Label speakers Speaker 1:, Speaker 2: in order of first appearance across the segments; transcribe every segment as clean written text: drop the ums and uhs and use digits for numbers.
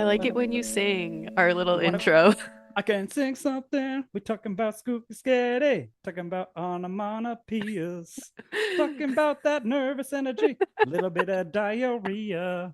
Speaker 1: like it when you sing our little
Speaker 2: You want to?
Speaker 1: intro.
Speaker 2: I can sing something. We're talking about spooky scary. Talking about onomatopoeias. Talking about that nervous energy. A little bit of diarrhea.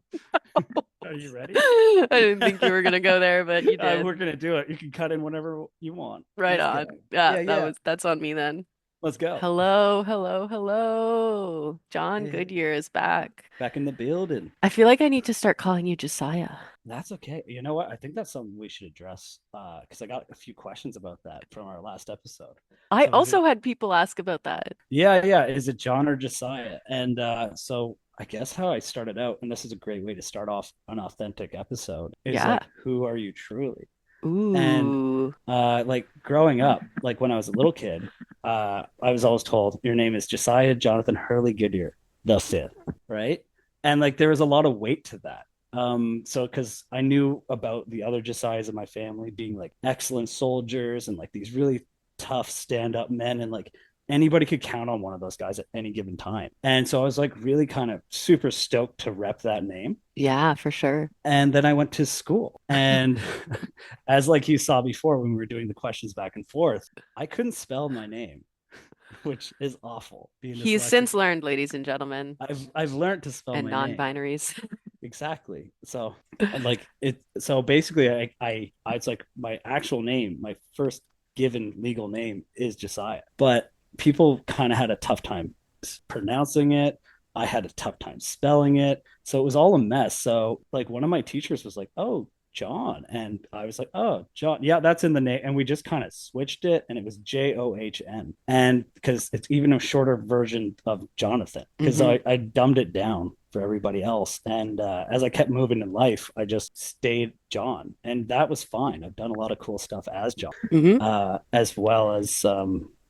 Speaker 2: Are you ready?
Speaker 1: I didn't think you were gonna go there, but you
Speaker 2: We're
Speaker 1: did.
Speaker 2: gonna do it. You can cut in whenever you want.
Speaker 1: Right
Speaker 2: Let's
Speaker 1: on.
Speaker 2: go.
Speaker 1: Yeah,
Speaker 2: Yeah, yeah.
Speaker 1: that's on me then.
Speaker 2: Let's go.
Speaker 1: Hello, hello, hello. John
Speaker 2: Hey,
Speaker 1: Goodyear is back.
Speaker 2: back in the building.
Speaker 1: I feel like I need to start calling you Josiah.
Speaker 2: That's okay. You know what? I think that's something we should address because I got a few questions about that from our last episode.
Speaker 1: I
Speaker 2: So is it
Speaker 1: also had people ask about that.
Speaker 2: Yeah, yeah. Is it John or Josiah? And so I guess how I started out, and this is a great way to start off an authentic episode, is
Speaker 1: Yeah.
Speaker 2: like, who are you truly? And
Speaker 1: Ooh.
Speaker 2: like growing up, like when I was a little kid, I was always told your name is Josiah Jonathan Hurley Goodyear, the fifth, right? And like there was a lot of weight to that. So because I knew about the other Josiahs in my family being like excellent soldiers and like these really tough stand-up men and like anybody could count on one of those guys at any given time. And so I was like really kind of super stoked to rep that name.
Speaker 1: Yeah, for sure.
Speaker 2: And then I went to school. And as like you saw before when we were doing the questions back and forth, I couldn't spell my name, which is awful being
Speaker 1: He's
Speaker 2: dyslexic.
Speaker 1: since learned, ladies and gentlemen,
Speaker 2: I've learned to spell
Speaker 1: and
Speaker 2: my name.
Speaker 1: non-binaries.
Speaker 2: Exactly. So like it so basically I it's like my actual name, my first given legal name is Josiah. But people kind of had a tough time pronouncing it. I had a tough time spelling it. So it was all a mess. So like one of my teachers was like, "Oh, John." And I was like, "Oh, John. Yeah, that's in the name." And we just kind of switched it and it was John. And because it's even a shorter version of Jonathan, because
Speaker 1: Hmm.
Speaker 2: I dumbed it down for everybody else. And as I kept moving in life, I just stayed John. And that was fine. I've done a lot of cool stuff as John,
Speaker 1: Hmm.
Speaker 2: as well as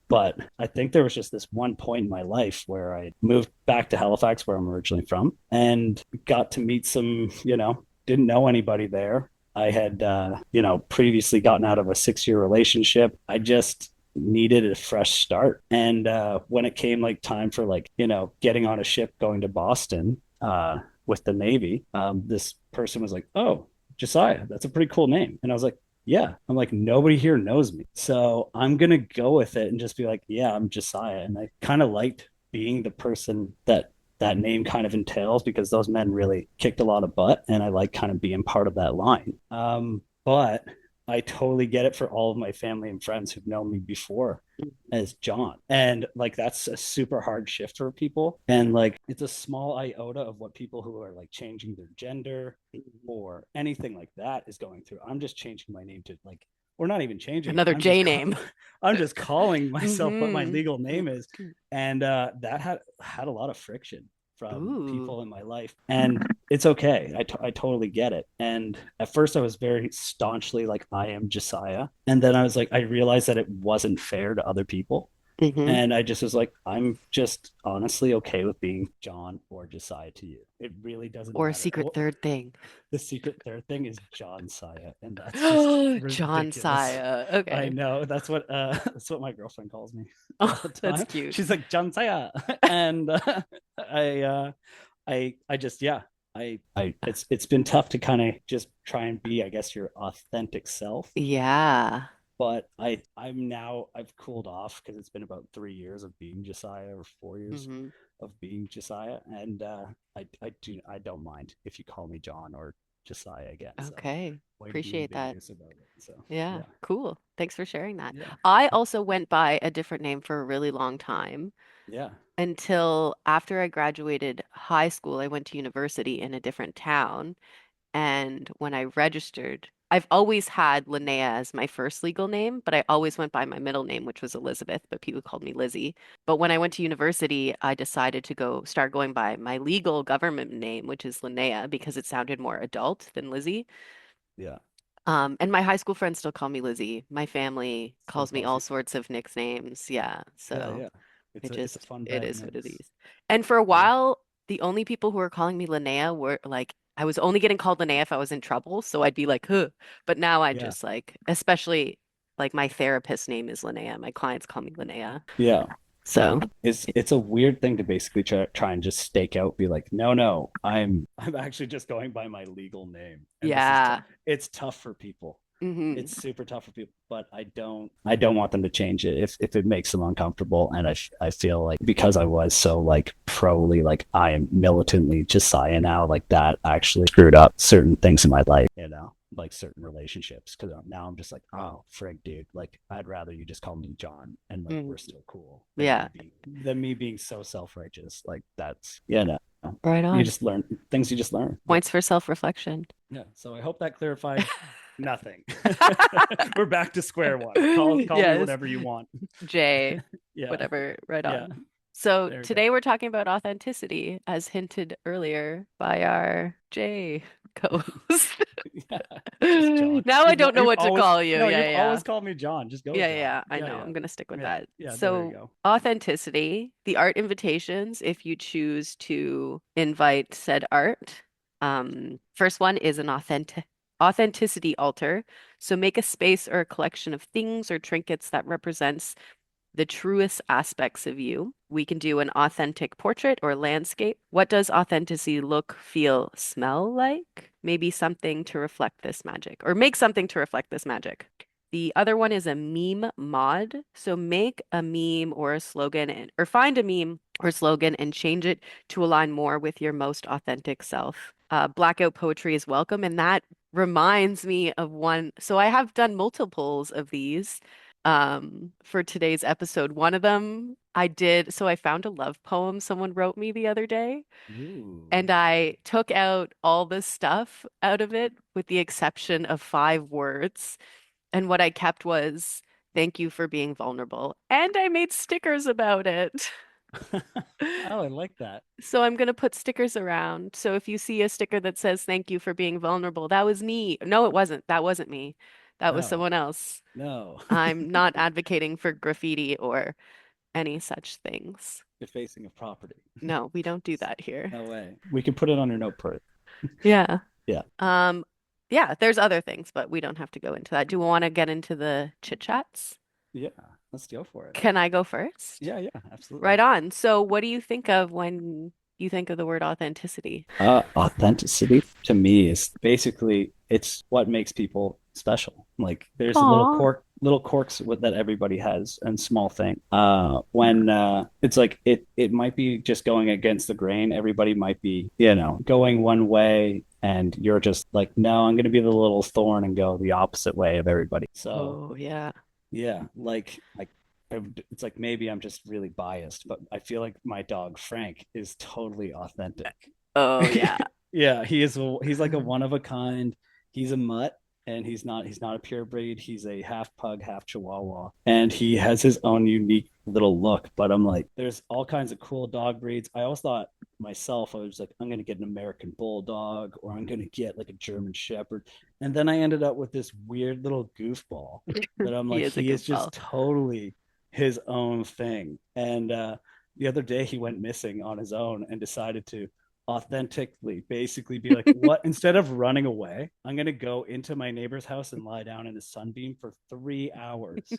Speaker 2: but I think there was just this one point in my life where I moved back to Halifax, where I'm originally from, and got to meet some, didn't know anybody there. I had, previously gotten out of a 6 year relationship. I just needed a fresh start. And when it came like time for like, getting on a ship going to Boston with the Navy, this person was like, "Oh, Josiah, that's a pretty cool name." And I was like, "Yeah." I'm like, nobody here knows me. So I'm going to go with it and just be like, "Yeah, I'm Josiah." And I kind of liked being the person that name kind of entails because those men really kicked a lot of butt. And I like kind of being part of that line. But I totally get it for all of my family and friends who've known me before as John. And like that's a super hard shift for people. And like it's a small iota of what people who are like changing their gender or anything like that is going through. I'm just changing my name to like we're not even changing it.
Speaker 1: Another J name.
Speaker 2: I'm just calling myself what my
Speaker 1: Hmm.
Speaker 2: legal name is. And that had a lot of friction from
Speaker 1: Ooh.
Speaker 2: people in my life. And it's okay. I totally get it. And at first I was very staunchly like, I am Josiah. And then I was like, I realized that it wasn't fair to other people.
Speaker 1: Hmm.
Speaker 2: And I just was like, I'm just honestly okay with being John or Josiah to you. It really doesn't
Speaker 1: Or a
Speaker 2: matter.
Speaker 1: secret third thing.
Speaker 2: The secret third thing is John Saya, and that's just
Speaker 1: John
Speaker 2: ridiculous.
Speaker 1: Saya.
Speaker 2: I
Speaker 1: Okay.
Speaker 2: know that's what my girlfriend calls me all
Speaker 1: Oh,
Speaker 2: the
Speaker 1: that's
Speaker 2: time.
Speaker 1: cute.
Speaker 2: She's like John Saya, and I I just yeah. I it's been tough to kind of just try and be, I guess, your authentic self,
Speaker 1: Yeah.
Speaker 2: but I've cooled off because it's been about 3 years of being Josiah or 4 years
Speaker 1: Hmm.
Speaker 2: of being Josiah, and I don't mind if you call me John or Josiah again. So
Speaker 1: Okay.
Speaker 2: way to be
Speaker 1: Appreciate that.
Speaker 2: ambiguous about it. So
Speaker 1: Yeah.
Speaker 2: yeah,
Speaker 1: Cool. Thanks for sharing that.
Speaker 2: yeah,
Speaker 1: I also went by a different name for a really long time
Speaker 2: yeah.
Speaker 1: until after I graduated high school, I went to university in a different town. And when I registered, I've always had Linnea as my first legal name, but I always went by my middle name, which was Elizabeth, but people called me Lizzie. But when I went to university, I decided to start going by my legal government name, which is Linnea, because it sounded more adult than Lizzie.
Speaker 2: Yeah.
Speaker 1: And my high school friends still call me Lizzie. My family
Speaker 2: Still
Speaker 1: calls me
Speaker 2: calls
Speaker 1: all
Speaker 2: you.
Speaker 1: sorts of nicknames. Yeah,
Speaker 2: Yeah,
Speaker 1: so
Speaker 2: yeah. It's a fun
Speaker 1: it
Speaker 2: band
Speaker 1: is what it
Speaker 2: mix.
Speaker 1: is. And for a
Speaker 2: Yeah.
Speaker 1: while, the only people who were calling me Linnea were like, I was only getting called Linnea if I was in trouble, so I'd be like, huh. But now I
Speaker 2: Yeah.
Speaker 1: just like, especially like my therapist name is Linnea. My clients call me Linnea.
Speaker 2: Yeah.
Speaker 1: So,
Speaker 2: It's a weird thing to basically try and just stake out, be like, no, no, I'm actually just going by my legal name, and this is
Speaker 1: yeah.
Speaker 2: it's tough for people.
Speaker 1: Hmm.
Speaker 2: It's super tough for people, but I don't want them to change it if it makes them uncomfortable. And I feel like because I was so like proly, like I am militantly Josiah now, like that actually screwed up certain things in my life, like certain relationships. Because now I'm just like, oh frig, dude, like I'd rather you just call me John, and like
Speaker 1: Mm.
Speaker 2: we're still cool than
Speaker 1: Yeah.
Speaker 2: me being so self-righteous. Like that's
Speaker 1: Right
Speaker 2: you
Speaker 1: on.
Speaker 2: just learn things you just learn.
Speaker 1: Points for self-reflection.
Speaker 2: Yeah. So I hope that clarified nothing. We're back to square one. Call me
Speaker 1: Yes.
Speaker 2: whatever you want.
Speaker 1: J,
Speaker 2: Yeah.
Speaker 1: whatever, right
Speaker 2: Yeah.
Speaker 1: on. So
Speaker 2: There we go.
Speaker 1: today we're talking about authenticity, as hinted earlier by our J co-host.
Speaker 2: Yeah. Just John.
Speaker 1: Now I don't know
Speaker 2: You've
Speaker 1: what to
Speaker 2: always
Speaker 1: call you.
Speaker 2: no,
Speaker 1: Yeah,
Speaker 2: you've
Speaker 1: yeah.
Speaker 2: always called me John. Just go with
Speaker 1: Yeah,
Speaker 2: John.
Speaker 1: yeah, I
Speaker 2: Yeah,
Speaker 1: know.
Speaker 2: yeah.
Speaker 1: I'm gonna stick with
Speaker 2: Yeah.
Speaker 1: that.
Speaker 2: Yeah. There you
Speaker 1: So,
Speaker 2: go.
Speaker 1: authenticity, the art invitations, if you choose to invite said art. First one is an authenticity altar. So make a space or a collection of things or trinkets that represents the truest aspects of you. We can do an authentic portrait or landscape. What does authenticity look, feel, smell like? Maybe something to reflect this magic, or make something to reflect this magic. The other one is a meme mod. So make a meme or a slogan or find a meme or slogan and change it to align more with your most authentic self. Blackout poetry is welcome. And that reminds me of one. So I have done multiples of these for today's episode. One of them I did, so I found a love poem someone wrote me the other day,
Speaker 2: Ooh.
Speaker 1: and I took out all the stuff out of it with the exception of 5 words. And what I kept was, thank you for being vulnerable. And I made stickers about it.
Speaker 2: Oh, I like that.
Speaker 1: So I'm going to put stickers around. So if you see a sticker that says, thank you for being vulnerable, that was me. No, it wasn't. That wasn't me. That was
Speaker 2: Oh,
Speaker 1: someone else.
Speaker 2: no.
Speaker 1: I'm not advocating for graffiti or any such things.
Speaker 2: Defacing of property.
Speaker 1: No, we don't do that here.
Speaker 2: No way. We can put it on your notebook.
Speaker 1: Yeah.
Speaker 2: Yeah.
Speaker 1: Um, yeah, there's other things, but we don't have to go into that. Do we want to get into the chit chats?
Speaker 2: Yeah. Let's go for it.
Speaker 1: Can I go first?
Speaker 2: Yeah, yeah, absolutely.
Speaker 1: Right on. So, what do you think of when you think of the word authenticity?
Speaker 2: Authenticity to me is basically it's what makes people special. Like there's a
Speaker 1: Aw.
Speaker 2: little quirks that everybody has, and small thing. When it's like it might be just going against the grain. Everybody might be going one way, and you're just like, no, I'm going to be the little thorn and go the opposite way of everybody. So
Speaker 1: Oh, yeah.
Speaker 2: yeah, like it's like maybe I'm just really biased, but I feel like my dog Frank is totally authentic.
Speaker 1: Oh, yeah.
Speaker 2: Yeah, he's like a one of a kind. He's a mutt, and he's not a pure breed. He's a half pug, half chihuahua, and he has his own unique little look. But I'm like, there's all kinds of cool dog breeds. I always thought myself, I was like, I'm gonna get an American bulldog, or I'm gonna get like a German shepherd. And then I ended up with this weird little goofball that I'm
Speaker 1: He
Speaker 2: like,
Speaker 1: is a
Speaker 2: he is
Speaker 1: goofball.
Speaker 2: just totally his own thing. And the other day he went missing on his own and decided to authentically basically be like, what, instead of running away, I'm going to go into my neighbor's house and lie down in a sunbeam for 3 hours.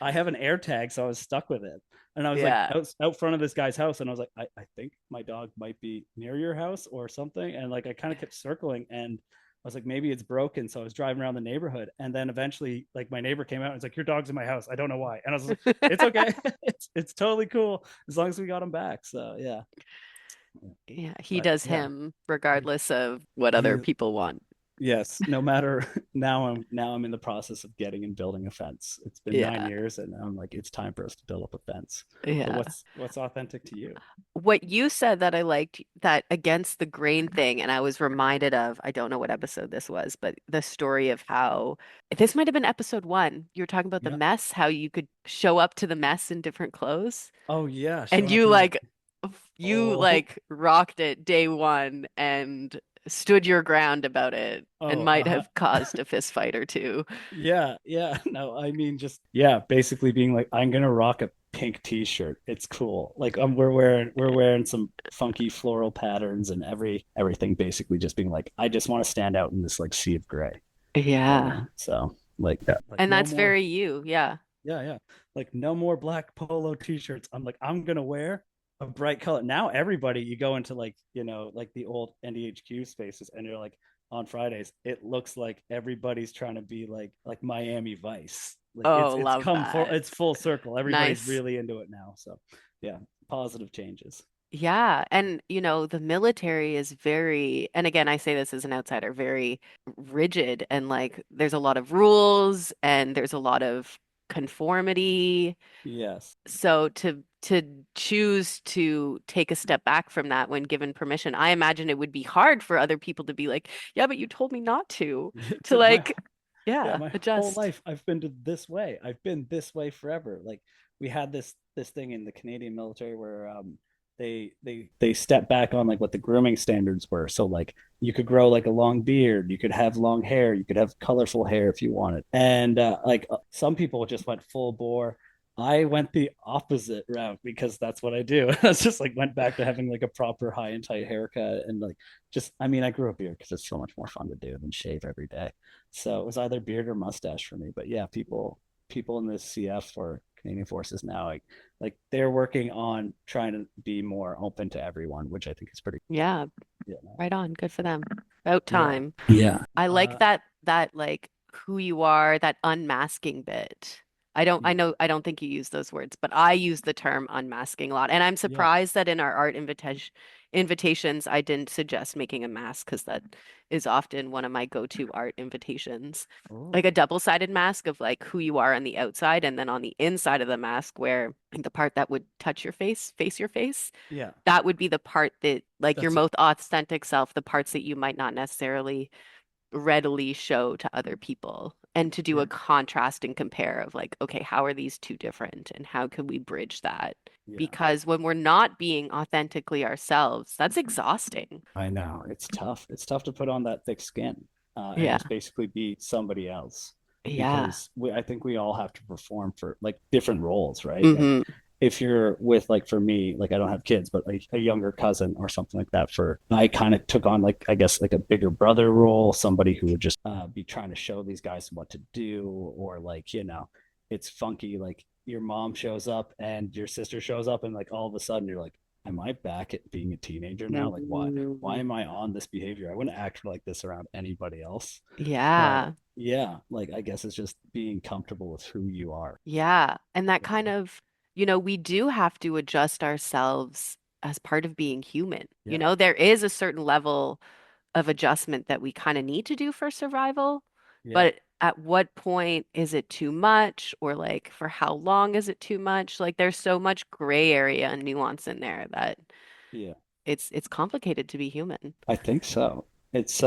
Speaker 2: I have an air tag, so I was stuck with it. And I was like
Speaker 1: Yeah.
Speaker 2: out front of this guy's house, and I was like, I think my dog might be near your house or something. And like I kind of kept circling, and I was like, maybe it's broken. So I was driving around the neighborhood, and then eventually, like my neighbor came out and was like, "Your dog's in my house. I don't know why." And I was like, "It's okay. it's totally cool as long as we got him back." So yeah,
Speaker 1: Yeah, he
Speaker 2: but
Speaker 1: does
Speaker 2: yeah,
Speaker 1: him regardless of what other
Speaker 2: he
Speaker 1: people want.
Speaker 2: yes. No matter now I'm in the process of getting and building a fence. It's been nine
Speaker 1: Yeah.
Speaker 2: years, and I'm like, it's time for us to build up a fence. But
Speaker 1: Yeah.
Speaker 2: what's authentic to you?
Speaker 1: What you said that I liked, that against the grain thing, and I was reminded of, I don't know what episode this was, but the story of how this might have been episode 1. You were talking about the
Speaker 2: Yeah.
Speaker 1: mess, how you could show up to the mess in different clothes.
Speaker 2: Oh yeah,
Speaker 1: And
Speaker 2: showing up
Speaker 1: you
Speaker 2: to the
Speaker 1: like you
Speaker 2: oh
Speaker 1: like rocked it day one and stood your ground about it and
Speaker 2: oh
Speaker 1: might have caused a fist fight or two.
Speaker 2: yeah, yeah. No, I mean just yeah, basically being like, I'm gonna rock a pink t-shirt. It's cool. Like we're wearing some funky floral patterns and everything basically just being like, I just want to stand out in this like sea of gray.
Speaker 1: Yeah.
Speaker 2: So like yeah, like
Speaker 1: And
Speaker 2: no
Speaker 1: that's
Speaker 2: more.
Speaker 1: very you. Yeah.
Speaker 2: Yeah, yeah. Like no more black polo t-shirts. I'm like, I'm gonna wear a bright color. Now everybody, you go into like, like the old NDHQ spaces and you're like on Fridays, it looks like everybody's trying to be like Miami Vice. Like
Speaker 1: Oh,
Speaker 2: it's
Speaker 1: love
Speaker 2: come for
Speaker 1: that.
Speaker 2: it's full circle. Everybody's
Speaker 1: Nice.
Speaker 2: really into it now. So yeah, positive changes.
Speaker 1: Yeah. And, the military is very, and again, I say this as an outsider, very rigid and like there's a lot of rules and there's a lot of conformity.
Speaker 2: Yes.
Speaker 1: So to choose to take a step back from that when given permission, I imagine it would be hard for other people to be like, yeah, but you told me not
Speaker 2: It's
Speaker 1: to
Speaker 2: like
Speaker 1: like, yeah,
Speaker 2: my whole
Speaker 1: adjust.
Speaker 2: life I've been to this way. I've been this way forever. Like we had this thing in the Canadian military where they stepped back on like what the grooming standards were. So like you could grow like a long beard, you could have long hair, you could have colorful hair if you wanted. And some people just went full bore. I went the opposite route because that's what I do. I just like went back to having like a proper high and tight haircut and like just I mean I grew a beard because it's so much more fun to do than shave every day. So it was either beard or mustache for me. But yeah, people in the CF or Canadian Forces now like they're working on trying to be more open to everyone, which I think is pretty
Speaker 1: Yeah,
Speaker 2: yeah.
Speaker 1: right on. Good for them. About
Speaker 2: Yeah.
Speaker 1: time.
Speaker 2: Yeah.
Speaker 1: I like
Speaker 2: Uh
Speaker 1: that like who you are, that unmasking bit.
Speaker 2: yeah.
Speaker 1: I don't think you use those words, but I use the term unmasking a lot. And I'm
Speaker 2: Yeah.
Speaker 1: surprised that in our art invitations, I didn't suggest making a mask because that is often one of my go-to art invitations. Like
Speaker 2: Oh.
Speaker 1: a double-sided mask of like who you are on the outside, and then on the inside of the mask where like, the part that would touch your face your face,
Speaker 2: Yeah.
Speaker 1: that would be the part that like your
Speaker 2: That's
Speaker 1: most authentic self, the parts that you might not necessarily readily show to other people, and to do
Speaker 2: yeah.
Speaker 1: a contrast and compare of like, okay, how are these two different and how could we bridge that?
Speaker 2: Yeah.
Speaker 1: Because when we're not being authentically ourselves, that's exhausting.
Speaker 2: I know. It's tough. It's tough to put on that thick skin and
Speaker 1: Yeah.
Speaker 2: just basically be somebody else
Speaker 1: Yeah.
Speaker 2: because I think we all have to perform for like different roles, right? Like
Speaker 1: Hmm.
Speaker 2: if you're with like for me, like I don't have kids, but like a younger cousin or something like that, for I kind of took on like I guess like a bigger brother role, somebody who would just be trying to show these guys what to do, or like it's funky. Like your mom shows up and your sister shows up, and like all of a sudden you're like, am I back at being a teenager now? Like why am I on this behavior? I wouldn't act like this around anybody else. But
Speaker 1: Yeah.
Speaker 2: yeah, like I guess it's just being comfortable with who you are.
Speaker 1: Yeah. And that
Speaker 2: You
Speaker 1: kind
Speaker 2: know?
Speaker 1: of, we do have to adjust ourselves as part of being human.
Speaker 2: Yeah.
Speaker 1: There is a certain level of adjustment that we kind of need to do for survival.
Speaker 2: Yeah.
Speaker 1: But at what point is it too much? Or like for how long is it too much? Like there's so much gray area and nuance in there that
Speaker 2: Yeah.
Speaker 1: it's complicated to be human.
Speaker 2: I think so. It's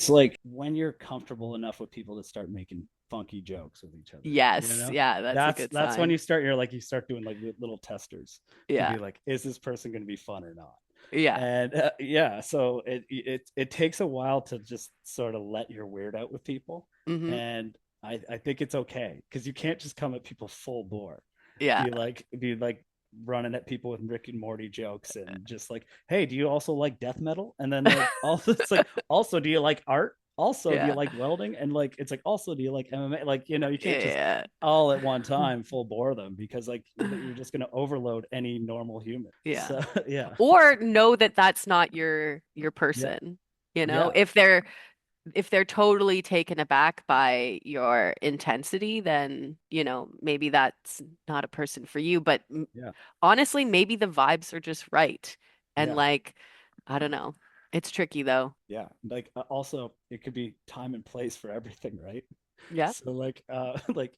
Speaker 2: like when you're comfortable enough with people to start making funky jokes with each other,
Speaker 1: Yes, yeah, that's a good
Speaker 2: That's when
Speaker 1: sign.
Speaker 2: you start doing like little testers to
Speaker 1: Yeah.
Speaker 2: be like, is this person going to be fun or not?
Speaker 1: Yeah.
Speaker 2: And yeah, so it takes a while to just sort of let your weird out with people,
Speaker 1: Hmm.
Speaker 2: and I think it's okay because you can't just come at people full bore,
Speaker 1: Yeah.
Speaker 2: be like running at people with Rick and Morty jokes and just like, hey, do you also like death metal? And then like also it's like, also do you like art? Also, do you
Speaker 1: Yeah.
Speaker 2: like welding? And like it's like, also do you like MMA? Like you can't just
Speaker 1: Yeah.
Speaker 2: all at one time full bore them because like you're just going to overload any normal human.
Speaker 1: Yeah.
Speaker 2: So yeah.
Speaker 1: Or know that that's not your
Speaker 2: Yeah.
Speaker 1: person.
Speaker 2: Yeah.
Speaker 1: If they're totally taken aback by your intensity, then, maybe that's not a person for you. But
Speaker 2: Yeah.
Speaker 1: honestly, maybe the vibes are just right. And
Speaker 2: Yeah.
Speaker 1: like, I don't know. It's tricky though.
Speaker 2: Yeah. Like also it could be time and place for everything, right?
Speaker 1: Yeah.
Speaker 2: So like like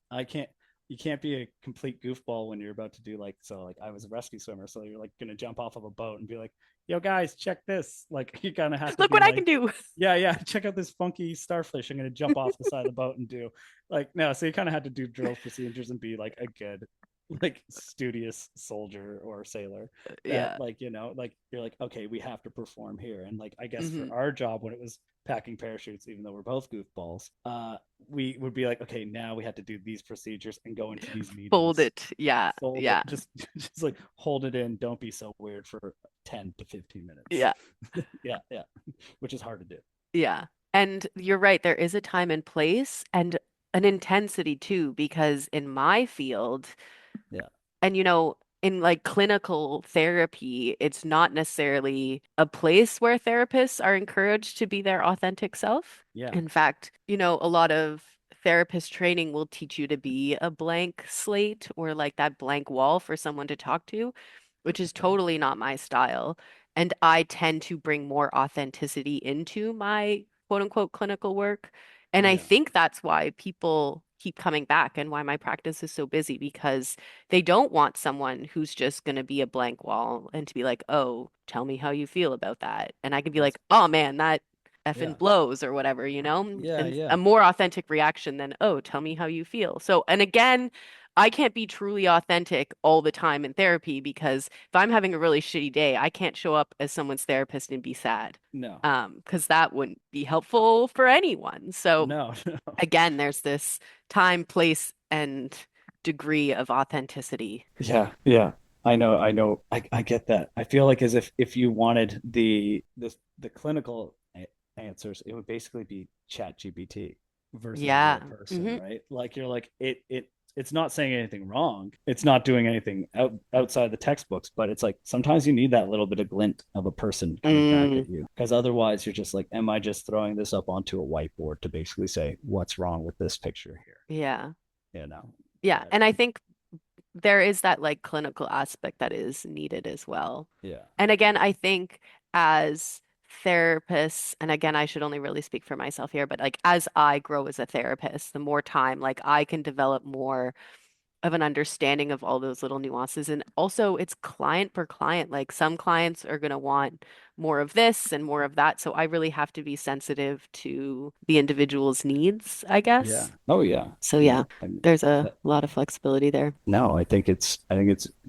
Speaker 2: you can't be a complete goofball when you're about to do like so like I was a rescue swimmer, so you're like gonna jump off of a boat and be like, yo guys, check this. Like you kind of have to
Speaker 1: Look
Speaker 2: be
Speaker 1: what I can
Speaker 2: like,
Speaker 1: do.
Speaker 2: yeah, yeah, check out this funky starfish. I'm gonna jump off the side of the boat and do like no, so you kind of had to do drills, procedures, and be like a good like studious soldier or sailor that
Speaker 1: Yeah.
Speaker 2: like like you're like okay we have to perform here and like I guess
Speaker 1: Hmm.
Speaker 2: for our job when it was packing parachutes even though we're both goofballs we would be like okay now we have to do these procedures and go into these
Speaker 1: Fold
Speaker 2: meetings
Speaker 1: it. Yeah.
Speaker 2: fold it
Speaker 1: Yeah.
Speaker 2: just like hold it in don't be so weird for 10 to 15 minutes
Speaker 1: Yeah.
Speaker 2: yeah yeah which is hard to do
Speaker 1: Yeah. And you're right, there is a time and place. And an intensity too, because in my field,
Speaker 2: Yeah.
Speaker 1: and in like clinical therapy, it's not necessarily a place where therapists are encouraged to be their authentic self.
Speaker 2: Yeah.
Speaker 1: In fact, a lot of therapist training will teach you to be a blank slate or like that blank wall for someone to talk to, which is
Speaker 2: Okay.
Speaker 1: totally not my style. And I tend to bring more authenticity into my quote unquote clinical work. And I
Speaker 2: Yeah.
Speaker 1: think that's why people keep coming back and why my practice is so busy because they don't want someone who's just going to be a blank wall and to be like, oh, tell me how you feel about that. And I can be
Speaker 2: That's
Speaker 1: like, oh man, that effing
Speaker 2: yeah.
Speaker 1: blows or whatever,
Speaker 2: Yeah.
Speaker 1: and
Speaker 2: Yeah.
Speaker 1: a more authentic reaction than, oh, tell me how you feel. So, and again, I can't be truly authentic all the time in therapy because if I'm having a really shitty day, I can't show up as someone's therapist and be sad.
Speaker 2: No.
Speaker 1: Because that wouldn't be helpful for anyone. So
Speaker 2: No. No.
Speaker 1: again, there's this time, place, and degree of authenticity.
Speaker 2: Yeah. Yeah. I know. I get that. I feel like as if you wanted the clinical answers, it would basically be Chat GPT versus a real
Speaker 1: Yeah.
Speaker 2: person,
Speaker 1: Hmm.
Speaker 2: right? Like you're like it's not saying anything wrong. It's not doing anything outside the textbooks, but it's like sometimes you need that little bit of glint of a person coming back
Speaker 1: Mm,
Speaker 2: at you. Because otherwise you're just like, am I just throwing this up onto a whiteboard to basically say what's wrong with this picture here?
Speaker 1: yeah.
Speaker 2: You know?
Speaker 1: Yeah.
Speaker 2: But
Speaker 1: And I think there is that like clinical aspect that is needed as well.
Speaker 2: yeah.
Speaker 1: And again, I think as therapists, and again, I should only really speak for myself here, but like as I grow as a therapist, the more time like I can develop more of an understanding of all those little nuances. And also, it's client per client. Like some clients are going to want more of this and more of that. So I really have to be sensitive to the individual's needs, I
Speaker 2: Yeah.
Speaker 1: guess.
Speaker 2: Oh yeah.
Speaker 1: So yeah,
Speaker 2: No. I mean,
Speaker 1: there's a
Speaker 2: that,
Speaker 1: lot of flexibility there.
Speaker 2: no, I think it's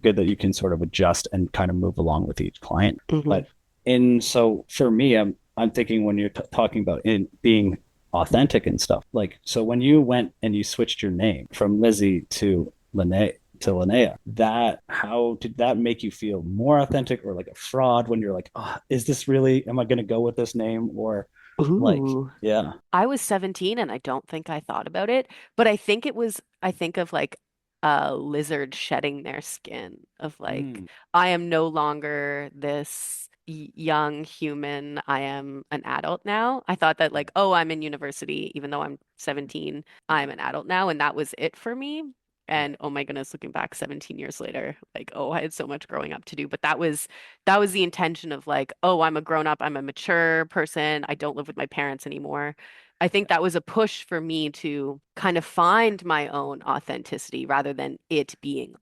Speaker 2: good that you can sort of adjust and kind of move along with each client.
Speaker 1: Hmm.
Speaker 2: But in so for me, I'm thinking when you're talking about in being authentic and stuff. Like so when you went and you switched your name from Lizzie to Linnea, that how did that make you feel more authentic or like a fraud when you're like, oh, is this really am I gonna go with this name? Or like,
Speaker 1: Ooh.
Speaker 2: yeah.
Speaker 1: I was 17 and I don't think I thought about it, but I think of like a lizard shedding their skin of like,
Speaker 2: Mm,
Speaker 1: I am no longer this young human. I am an adult now. I thought that
Speaker 2: yeah,
Speaker 1: like, oh, I'm in university, even though I'm 17, I'm an adult now. And that was it for me.
Speaker 2: yeah,
Speaker 1: And oh my goodness, looking back 17 years later, like, oh, I had so much growing up to do. But that was the intention of like, oh, I'm a grown up, I'm a mature person. I don't live with my parents anymore. I think
Speaker 2: yeah,
Speaker 1: that was a push for me to kind of find my own authenticity rather than it being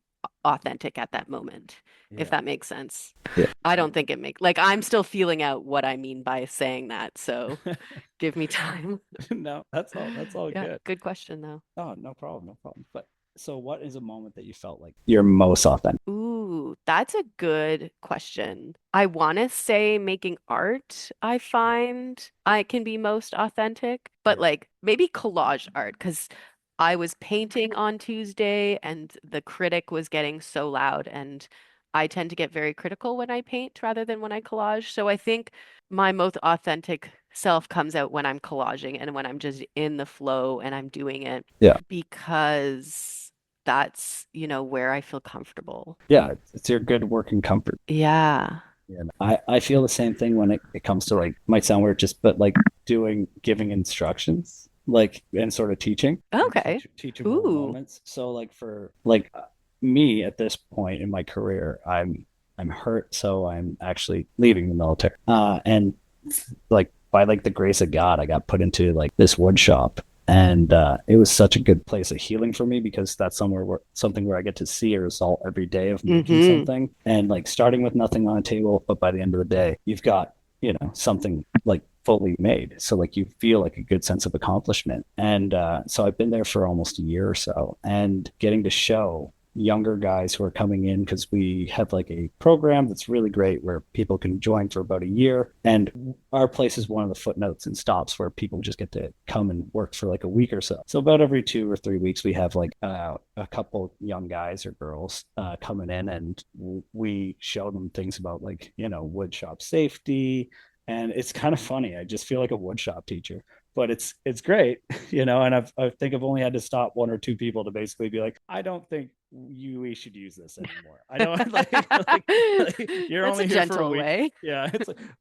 Speaker 1: authentic at that moment, if
Speaker 2: yeah.
Speaker 1: that makes sense.
Speaker 2: Yeah.
Speaker 1: I don't
Speaker 2: No.
Speaker 1: think it make like I'm still feeling out what I mean by saying that, so give me time.
Speaker 2: No, that's all
Speaker 1: Yeah,
Speaker 2: good.
Speaker 1: good question though.
Speaker 2: Oh, no problem, no problem. But so what is a moment that you felt like you're most authentic?
Speaker 1: Ooh, that's a good question. I want to say making art, I
Speaker 2: Yeah,
Speaker 1: find I can be most authentic, but
Speaker 2: yeah,
Speaker 1: like maybe collage art, because I was painting on Tuesday and the critic was getting so loud, and I tend to get very critical when I paint rather than when I collage. So I think my most authentic self comes out when I'm collaging and when I'm just in the flow and I'm doing it
Speaker 2: yeah,
Speaker 1: because that's, where I feel comfortable.
Speaker 2: yeah. It's your good working comfort.
Speaker 1: Yeah.
Speaker 2: Yeah, I feel the same thing when it comes to like might sound weird, just but like giving instructions, like and sort of teaching and
Speaker 1: Okay.
Speaker 2: teachable
Speaker 1: Ooh.
Speaker 2: moments. So like for like me at this point in my career, I'm hurt, so I'm actually leaving the military. And like by like the grace of God, I got put into like this wood shop. And it was such a good place of healing for me because that's something where I get to see a result every day of making
Speaker 1: Mm-hmm.
Speaker 2: something and like starting with nothing on a table, but by the end of the day, you've got, something like fully made. So like you feel like a good sense of accomplishment. And so I've been there for almost a year or so and getting to show younger guys who are coming in because we have like a program that's really great where people can join for about a year. And our place is one of the footnotes and stops where people just get to come and work for like a week or so. So about every 2 or 3 weeks, we have like a couple young guys or girls coming in and we show them things about like, wood shop safety. And it's kind of funny. I just feel like a wood shop teacher, but it's great, and I think I've only had to stop one or two people to basically be like, I don't think we should use this anymore. I don't like you're
Speaker 1: That's a
Speaker 2: only here for a
Speaker 1: gentle
Speaker 2: week.
Speaker 1: way.
Speaker 2: Yeah,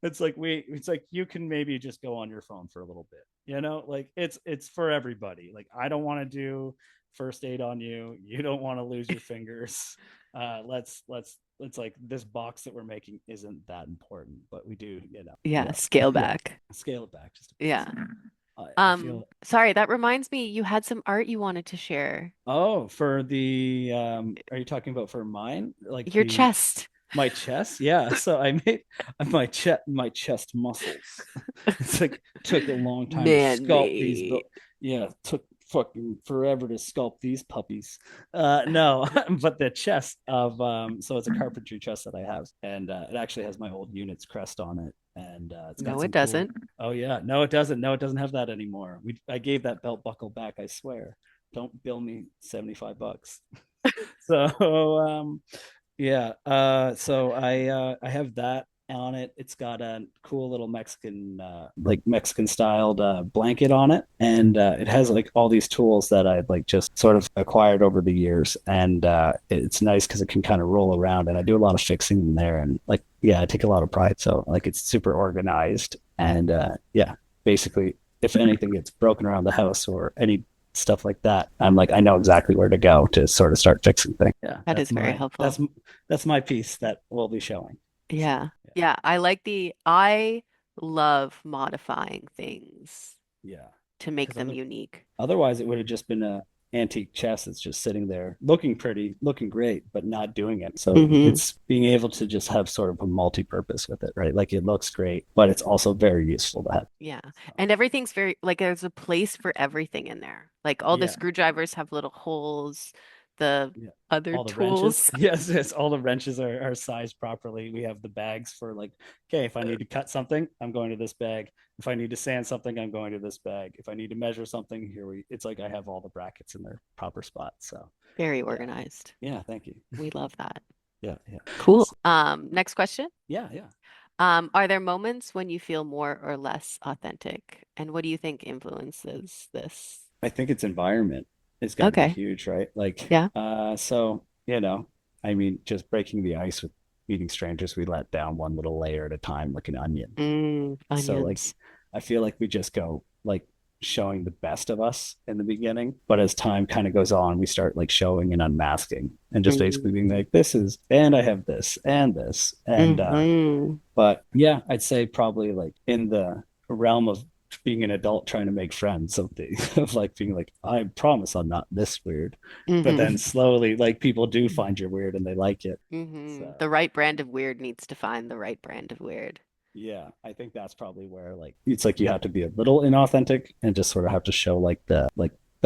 Speaker 2: it's like you can maybe just go on your phone for a little bit. Like it's for everybody. Like I don't want to do first aid on you. You don't want to lose your fingers. Let's like this box that we're making isn't that important, but we do,
Speaker 1: Yeah, scale
Speaker 2: yeah,
Speaker 1: back.
Speaker 2: scale it back just a bit.
Speaker 1: Yeah.
Speaker 2: I feel.
Speaker 1: Sorry, that reminds me, you had some art you wanted to share.
Speaker 2: Oh, for the are you talking about for mine? Like
Speaker 1: Your
Speaker 2: the
Speaker 1: chest.
Speaker 2: my chest? Yeah. So I made my chest muscles. It's like took a long time to sculpt these, but
Speaker 1: Manly.
Speaker 2: yeah, took fucking forever to sculpt these puppies. No, but the chest of so it's a carpentry chest that I have, and it actually has my old unit's crest on it, and it's got
Speaker 1: No, it
Speaker 2: some cool.
Speaker 1: doesn't.
Speaker 2: Oh yeah, no, it doesn't. No, it doesn't have that anymore. I gave that belt buckle back. I swear. Don't bill me $75. So yeah, so I have that on it. It's got a cool little Mexican like Mexican styled blanket on it, and it has like all these tools that I've like just sort of acquired over the years, and it's nice because it can kind of roll around, and I do a lot of fixing in there, and like yeah, I take a lot of pride. So like it's super organized, and yeah, basically if anything gets broken around the house or any stuff like that, I'm like I know exactly where to go to sort of start fixing things. Yeah,
Speaker 1: That is very helpful.
Speaker 2: that's my piece that we'll be showing. So
Speaker 1: Yeah. Yeah, I love modifying things
Speaker 2: yeah,
Speaker 1: to make
Speaker 2: because
Speaker 1: them unique.
Speaker 2: otherwise it would have just been a antique chest that's just sitting there looking pretty, looking great, but not doing it. So
Speaker 1: Hmm.
Speaker 2: it's being able to just have sort of a multi-purpose with it, right? Like it looks great, but it's also very useful to have.
Speaker 1: Yeah.
Speaker 2: So,
Speaker 1: And everything's very like there's a place for everything in there. Like all the
Speaker 2: yeah,
Speaker 1: screwdrivers have little holes, the
Speaker 2: yeah.
Speaker 1: other
Speaker 2: All the wrenches.
Speaker 1: tools.
Speaker 2: Yes, yes. All the wrenches are sized properly. We have the bags for like, okay, if I need to cut something, I'm going to this bag. If I need to sand something, I'm going to this bag. If I need to measure something, it's like I have all the brackets in their proper spot. So
Speaker 1: Very
Speaker 2: yeah.
Speaker 1: organized.
Speaker 2: Yeah, thank you.
Speaker 1: We love that.
Speaker 2: Yeah, yeah.
Speaker 1: Cool. Next question.
Speaker 2: Yeah, yeah.
Speaker 1: Are there moments when you feel more or less authentic? And what do you think influences this?
Speaker 2: I think its environment is got to be
Speaker 1: Okay.
Speaker 2: huge, right? Like,
Speaker 1: Yeah.
Speaker 2: so, I mean, just breaking the ice with meeting strangers, we let down one little layer at a time, like an onion. So like
Speaker 1: Onions.
Speaker 2: I feel like we just go like showing the best of us in the beginning, but as time kind of goes on, we start like showing and unmasking and just basically being
Speaker 1: Mm-hmm.
Speaker 2: like, this is, and I have this and this. And
Speaker 1: Mm-hmm.
Speaker 2: but yeah, I'd say probably like in the realm of being an adult trying to make friends of the of like being like, I promise I'm not this weird. But then
Speaker 1: Mm-hmm.
Speaker 2: slowly like people do find you're weird and they like it.
Speaker 1: Mm-hmm.
Speaker 2: So
Speaker 1: The right brand of weird needs to find the right brand of weird.
Speaker 2: yeah, I think that's probably where like it's like you have to be a little inauthentic and just sort of have to show like the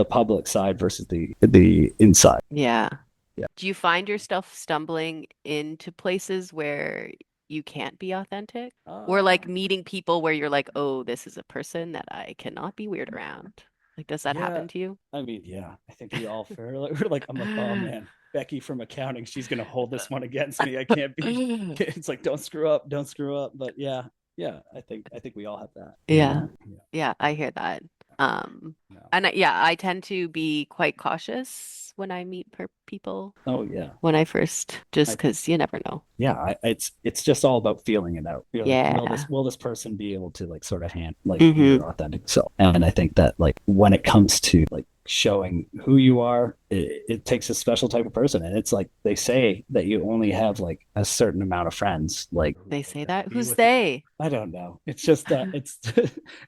Speaker 2: public side versus the inside.
Speaker 1: Yeah.
Speaker 2: Yeah.
Speaker 1: Do you find yourself stumbling into places where you can't be authentic? Or like
Speaker 2: Um,
Speaker 1: meeting people where you're like, oh, this is a person that I cannot be weird around. Like, does that
Speaker 2: yeah,
Speaker 1: happen to you?
Speaker 2: I mean, yeah, I think we all fair. Like, we're like, I'm like, oh man, Becky from accounting, she's gonna hold this one against me. I can't be. It's like, don't screw up, don't screw up. But yeah, yeah, I think we all have that.
Speaker 1: Yeah.
Speaker 2: Yeah,
Speaker 1: Yeah, I hear that. Um,
Speaker 2: yeah.
Speaker 1: yeah, I tend to be quite cautious when I meet per people
Speaker 2: Oh yeah.
Speaker 1: when I first, just
Speaker 2: I
Speaker 1: because you never know.
Speaker 2: yeah, it's just all about feeling it out. You're like, will this
Speaker 1: Yeah.
Speaker 2: will this person be able to like sort of hand like
Speaker 1: Hmm.
Speaker 2: your authentic self? And I think that like when it comes to like showing who you are, it takes a special type of person. And it's like they say that you only have like a certain amount of friends, like who
Speaker 1: They
Speaker 2: are
Speaker 1: say
Speaker 2: going to
Speaker 1: that.
Speaker 2: be
Speaker 1: Who's
Speaker 2: with you.
Speaker 1: they?
Speaker 2: I don't know. It's just it's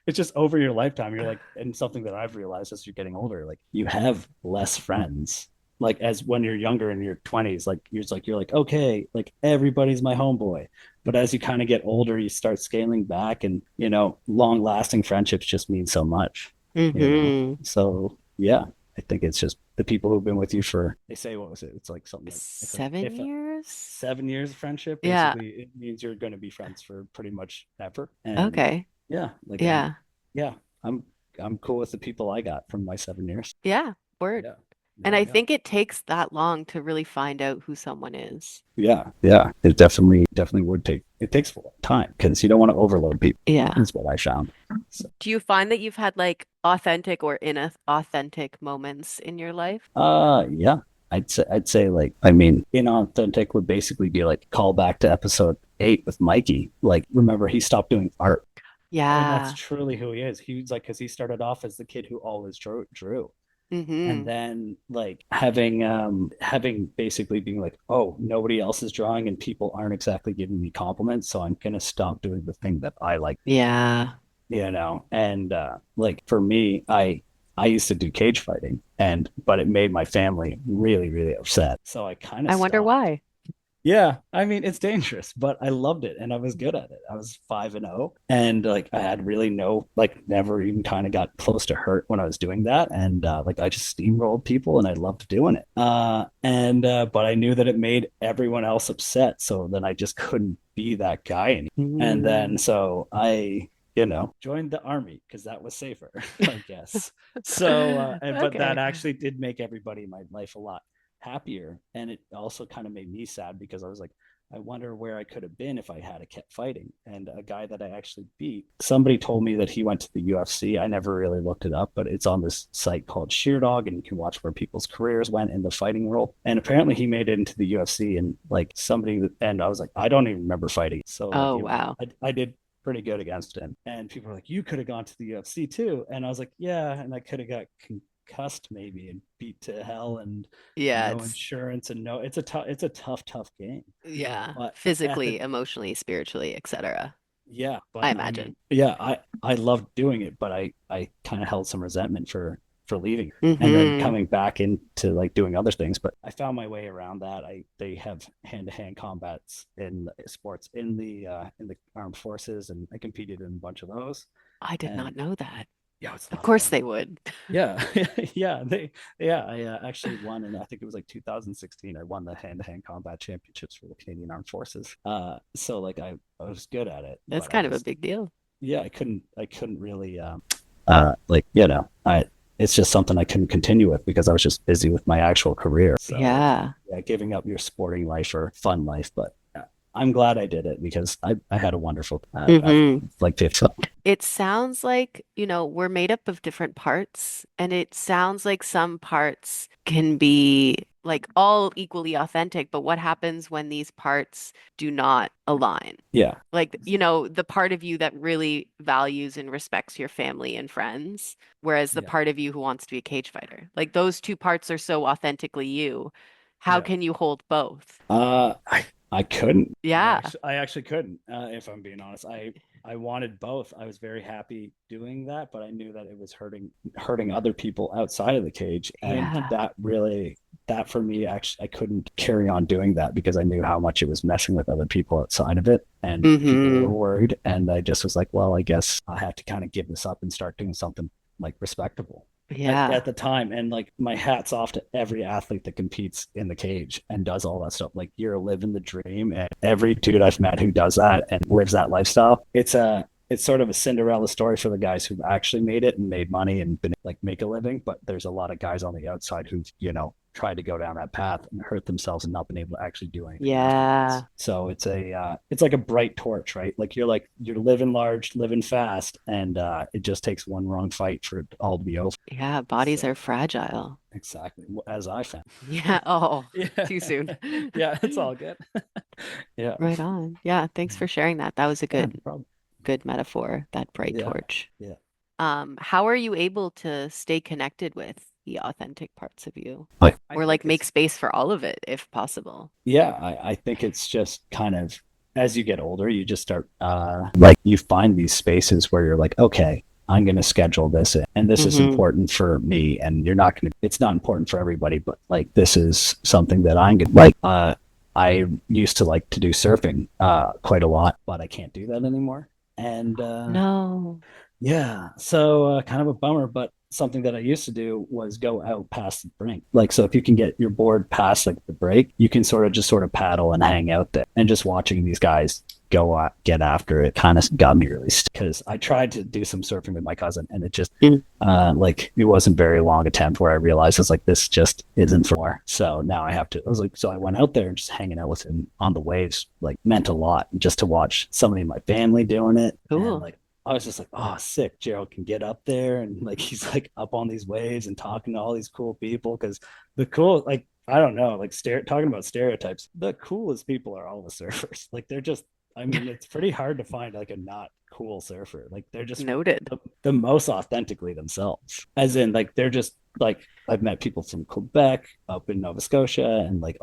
Speaker 2: it's just over your lifetime. You're like, and something that I've realized as you're getting older, like you have less friends like as when you're younger in your 20s you're like okay like everybody's my homeboy, but as you kind of get older you start scaling back, and long lasting friendships just mean so much.
Speaker 1: Hmm.
Speaker 2: So yeah, I think it's just the people who've been with you for, they say, what was it, it's like something like
Speaker 1: Seven
Speaker 2: if a
Speaker 1: years?
Speaker 2: 7 years of friendship,
Speaker 1: Yeah.
Speaker 2: basically it means you're going to be friends for pretty much ever. And
Speaker 1: Okay.
Speaker 2: yeah, like
Speaker 1: Yeah.
Speaker 2: yeah, i'm I'm cool with the people I got from my 7 years.
Speaker 1: Yeah. Word.
Speaker 2: Yeah.
Speaker 1: And
Speaker 2: Yeah,
Speaker 1: I
Speaker 2: yeah.
Speaker 1: think it takes that long to really find out who someone is.
Speaker 2: Yeah, yeah. It definitely would take it takes a long time because you don't want to overload people.
Speaker 1: Yeah.
Speaker 2: Is what I found. So,
Speaker 1: Do you find that you've had like authentic or inauthentic moments in your life?
Speaker 2: yeah. I'd say like I mean, inauthentic would basically be like call back to episode 8 with Mikey. Like remember he stopped doing art. And that's
Speaker 1: Yeah.
Speaker 2: truly who he is. He was like because he started off as the kid who always drew. And
Speaker 1: Mm-hmm.
Speaker 2: then like having basically being like, oh, nobody else is drawing and people aren't exactly giving me compliments, so I'm gonna stop doing the thing that I like,
Speaker 1: Yeah.
Speaker 2: and like for me, I used to do cage fighting, and but it made my family really really upset, so I kind of
Speaker 1: I wonder
Speaker 2: stopped.
Speaker 1: why.
Speaker 2: Yeah, I mean it's dangerous, but I loved it and I was good at it. I was 5-0, and like I had really no like never even kind of got close to hurt when I was doing that, and like I just steamrolled people and I loved doing it. And but I knew that it made everyone else upset, so then I just couldn't be that guy anymore. And then
Speaker 1: Mm.
Speaker 2: so I joined the army because that was safer, I guess. So but that
Speaker 1: Okay.
Speaker 2: actually did make everybody in my life a lot happier. And it also kind of made me sad because I was like, I wonder where I could have been if I had kept fighting. And a guy that I actually beat, somebody told me that he went to the UFC. I never really looked it up, but it's on this site called Sheerdog, and you can watch where people's careers went in the fighting world. And apparently he made it into the UFC, and like and I was like, I don't even remember fighting. So like
Speaker 1: Oh,
Speaker 2: it was,
Speaker 1: wow.
Speaker 2: I did pretty good against him. And people were like, you could have gone to the UFC too. And I was like, yeah. And I could have got concussed maybe and beat to hell and
Speaker 1: Yeah,
Speaker 2: no
Speaker 1: it's
Speaker 2: insurance and no it's a tough game.
Speaker 1: yeah,
Speaker 2: But at the
Speaker 1: physically, emotionally, spiritually, etc.
Speaker 2: yeah,
Speaker 1: I
Speaker 2: but I mean,
Speaker 1: imagine.
Speaker 2: yeah, I loved doing it, but I kind of held some resentment for leaving and then
Speaker 1: Mm-hmm.
Speaker 2: coming back into like doing other things. But I found my way around that. I They have hand-to-hand combats in sports in the armed forces, and I competed in a bunch of those.
Speaker 1: I did not
Speaker 2: And
Speaker 1: know that.
Speaker 2: yeah, it's a
Speaker 1: Of
Speaker 2: lot of
Speaker 1: course
Speaker 2: fun.
Speaker 1: they would.
Speaker 2: Yeah, yeah, I actually won, and I think it was like 2016. I won the hand-to-hand combat championships for the Canadian Armed Forces. So like I was good at it,
Speaker 1: That's
Speaker 2: but I
Speaker 1: kind of a
Speaker 2: just
Speaker 1: big deal.
Speaker 2: yeah, I couldn't really like I it's just something I couldn't continue with because I was just busy with my actual career. So like
Speaker 1: Yeah.
Speaker 2: yeah, giving up your sporting life or fun life, but I'm glad I did it because I had a wonderful
Speaker 1: Mm-hmm.
Speaker 2: like 50.
Speaker 1: It sounds like, we're made up of different parts, and it sounds like some parts can be like all equally authentic, but what happens when these parts do not align?
Speaker 2: Yeah,
Speaker 1: Like, the part of you that really values and respects your family and friends, whereas the
Speaker 2: yeah,
Speaker 1: part of you who wants to be a cage fighter. Like those two parts are so authentically you. How
Speaker 2: yeah.
Speaker 1: can you hold both?
Speaker 2: I couldn't.
Speaker 1: Yeah.
Speaker 2: I actually couldn't. If I'm being honest, I wanted both. I was very happy doing that, but I knew that it was hurting other people outside of the cage, and
Speaker 1: Yeah.
Speaker 2: that for me actually I couldn't carry on doing that because I knew how much it was messing with other people outside of it, and people were
Speaker 1: Mm-hmm.
Speaker 2: worried, and I just was like, well, I guess I have to kind of give this up and start doing something like respectable
Speaker 1: Yeah.
Speaker 2: at the time. And like my hat's off to every athlete that competes in the cage and does all that stuff. Like you're living the dream, and every dude I've met who does that and lives that lifestyle, it's sort of a Cinderella story for the guys who've actually made it and made money and been like make a living. But there's a lot of guys on the outside who've tried to go down that path and hurt themselves and not been able to actually do anything afterwards.
Speaker 1: Yeah.
Speaker 2: So it's like a bright torch, right? Like you're living large, living fast, and it just takes one wrong fight for it all to be over.
Speaker 1: Yeah. Bodies are
Speaker 2: So
Speaker 1: fragile.
Speaker 2: exactly as I found.
Speaker 1: Yeah. Oh,
Speaker 2: Yeah,
Speaker 1: too soon.
Speaker 2: yeah, it's all good. Yeah,
Speaker 1: Right on. Yeah. Thanks for sharing that. That was a
Speaker 2: yeah,
Speaker 1: good,
Speaker 2: no problem.
Speaker 1: good metaphor, that bright
Speaker 2: Yeah,
Speaker 1: torch.
Speaker 2: yeah,
Speaker 1: How are you able to stay connected with the authentic parts of you?
Speaker 2: I
Speaker 1: Or like
Speaker 2: think
Speaker 1: make
Speaker 2: it's
Speaker 1: space for all of it if possible?
Speaker 2: yeah, I think it's just kind of as you get older, you just start like you find these spaces where you're like, okay, I'm going to schedule this in, and this is
Speaker 1: Mm-hmm.
Speaker 2: important for me, and you're not going to. It's not important for everybody, but like this is something that I'm going to like. I used to like to do surfing quite a lot, but I can't do that anymore. And
Speaker 1: No.
Speaker 2: yeah, so kind of a bummer, but something that I used to do was go out past the brink. Like, so if you can get your board past like the break, you can sort of paddle and hang out there. And just watching these guys go get after it kind of got me really because I tried to do some surfing with my cousin and it just like it wasn't very long attempt where I realized it's like this just isn't for. So now I have to. I was like, so I went out there and just hanging out with him on the waves like meant a lot just to watch somebody in my family doing it and
Speaker 1: Cool.
Speaker 2: like I was just like, oh, sick. Gerald can get up there and like he's like up on these waves and talking to all these cool people because the cool, like, I don't know, like talking about stereotypes, the coolest people are all the surfers. Like they're just, I mean, it's pretty hard to find like a not cool surfer. Like they're just
Speaker 1: Noted.
Speaker 2: the most authentically themselves. As in, like, they're just like, I've met people from Quebec, up in Nova Scotia, and like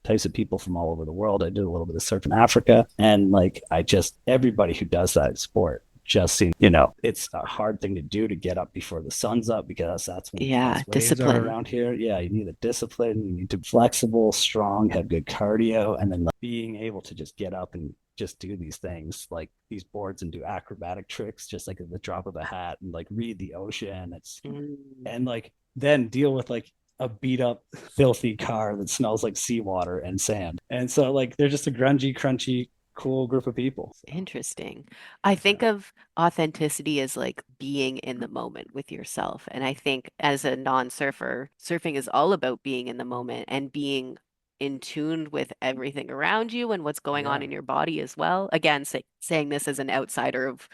Speaker 2: types of people from all over the world. I did a little bit of surf in Africa, and like I just everybody who does that sport just seems, it's a hard thing to do to get up before the sun's up because that's when the
Speaker 1: Yeah,
Speaker 2: best waves are
Speaker 1: discipline.
Speaker 2: around here. Yeah, you need the discipline, you need to be flexible, strong, have good cardio, and then like, being able to just get up and just do these things like these boards and do acrobatic tricks just like at the drop of a hat and like read the ocean. It's
Speaker 1: Mm.
Speaker 2: and like then deal with like a beat up, filthy car that smells like seawater and sand. And so like they're just a grungy, crunchy, cool group of people. So
Speaker 1: Interesting. I think
Speaker 2: yeah,
Speaker 1: of authenticity as like being in the moment with yourself. And I think as a non-surfer, surfing is all about being in the moment and being in tune with everything around you and what's going on
Speaker 2: yeah,
Speaker 1: in your body as well. Again, saying this as an outsider of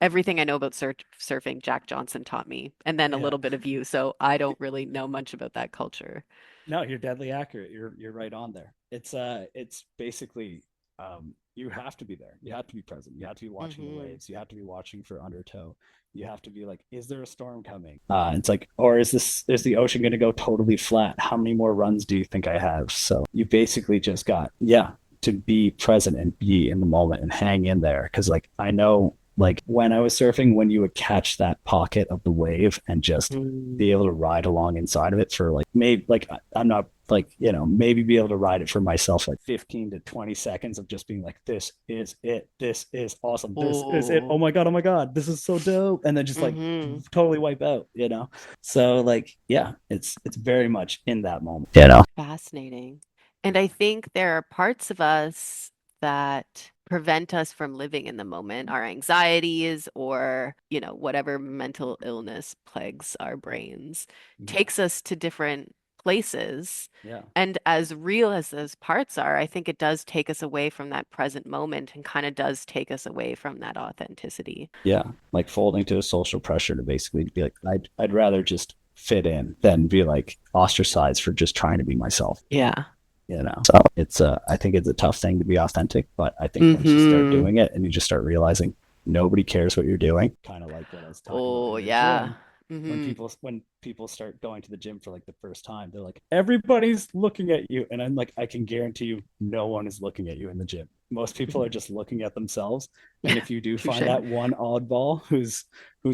Speaker 1: everything I know about surfing, Jack Johnson taught me, and then a
Speaker 2: yeah.
Speaker 1: little bit of you. So I don't really know much about that culture.
Speaker 2: No, you're deadly accurate. You're right on there. It's basically you have to be there. You have to be present. You have to be watching the
Speaker 1: Hmm.
Speaker 2: waves. You have to be watching for undertow. You have to be like, is there a storm coming? It's like, or is the ocean going to go totally flat? How many more runs do you think I have? So you basically just got to be present and be in the moment and hang in there because like I know like when I was surfing, when you would catch that pocket of the wave and just
Speaker 1: Mm.
Speaker 2: be able to ride along inside of it for like maybe like I'm not like maybe be able to ride it for myself like 15 to 20 seconds of just being like this is it, this is awesome, this is it,
Speaker 1: Oh.
Speaker 2: oh my god, this is so dope, and then just like
Speaker 1: Hmm.
Speaker 2: totally wipe out. So like yeah, it's very much in that moment,
Speaker 1: Fascinating. And I think there are parts of us that prevent us from living in the moment, our anxieties or, whatever mental illness plagues our brains, takes us to different places.
Speaker 2: yeah,
Speaker 1: And as real as those parts are, I think it does take us away from that present moment and kind of does take us away from that authenticity.
Speaker 2: yeah, like folding to a social pressure to basically be like I'd rather just fit in than be like ostracized for just trying to be myself.
Speaker 1: Yeah.
Speaker 2: So it's I think it's a tough thing to be authentic, but I think once you start
Speaker 1: Mm-hmm.
Speaker 2: doing it and you just start realizing nobody cares what you're doing, kind of like what I was talking about
Speaker 1: Oh,
Speaker 2: in the
Speaker 1: yeah.
Speaker 2: gym,
Speaker 1: Mm-hmm.
Speaker 2: when people start going to the gym for like the first time, they're like everybody's looking at you, and I'm like I can guarantee you no one is looking at you in the gym. Most people are just looking at themselves, and if you do find
Speaker 1: Touche.
Speaker 2: that one oddball who's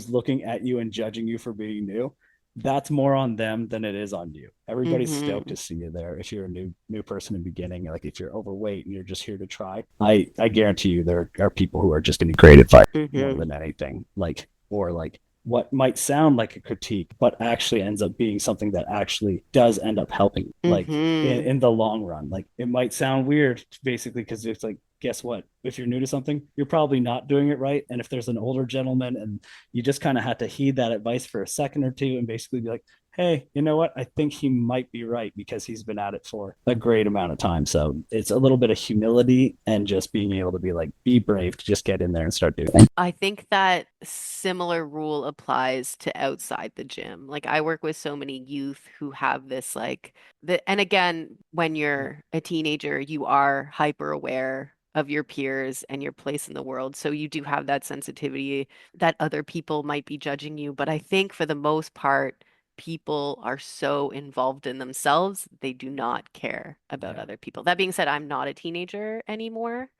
Speaker 2: looking at you and judging you for being new, that's more on them than it is on you. Everybody's stoked
Speaker 1: Mm-hmm.
Speaker 2: to see you there. If you're a new person in the beginning, like if you're overweight and you're just here to try, I guarantee you there are people who are just going to be great advice more
Speaker 1: Mm-hmm.
Speaker 2: than anything. Like or like what might sound like a critique, but actually ends up being something that actually does end up helping, like
Speaker 1: Mm-hmm.
Speaker 2: in the long run. Like it might sound weird, basically, because it's like, guess what? If you're new to something, you're probably not doing it right. And if there's an older gentleman and you just kind of have to heed that advice for a second or two and basically be like, hey, you know what? I think he might be right because he's been at it for a great amount of time. So it's a little bit of humility and just being able to be like, be brave to just get in there and start doing it.
Speaker 1: I think that similar rule applies to outside the gym. Like I work with so many youth who have this and again, when you're a teenager, you are hyper aware of your peers and your place in the world. So you do have that sensitivity that other people might be judging you. But I think for the most part, people are so involved in themselves, they do not care about
Speaker 2: Yeah.
Speaker 1: other people. That being said, I'm not a teenager anymore.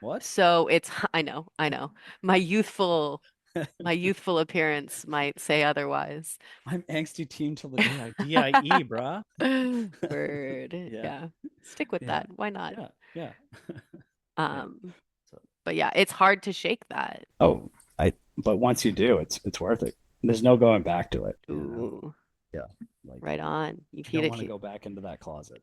Speaker 2: What?
Speaker 1: So it's, I know. My youthful, my youthful appearance might say otherwise.
Speaker 2: I'm angsty teen till the day I die, bruh.
Speaker 1: Word.
Speaker 2: Yeah.
Speaker 1: Yeah. Stick with
Speaker 2: Yeah.
Speaker 1: that. Why not?
Speaker 2: Yeah. Yeah. Yeah.
Speaker 1: Um,
Speaker 2: So
Speaker 1: but yeah, it's hard to shake that.
Speaker 2: oh, I but once you do, it's worth it. there's no going back to it, you know.
Speaker 1: Ooh,
Speaker 2: Yeah, like
Speaker 1: right on. You've
Speaker 2: you
Speaker 1: hit
Speaker 2: don't
Speaker 1: it
Speaker 2: want to
Speaker 1: here.
Speaker 2: go back into that closet.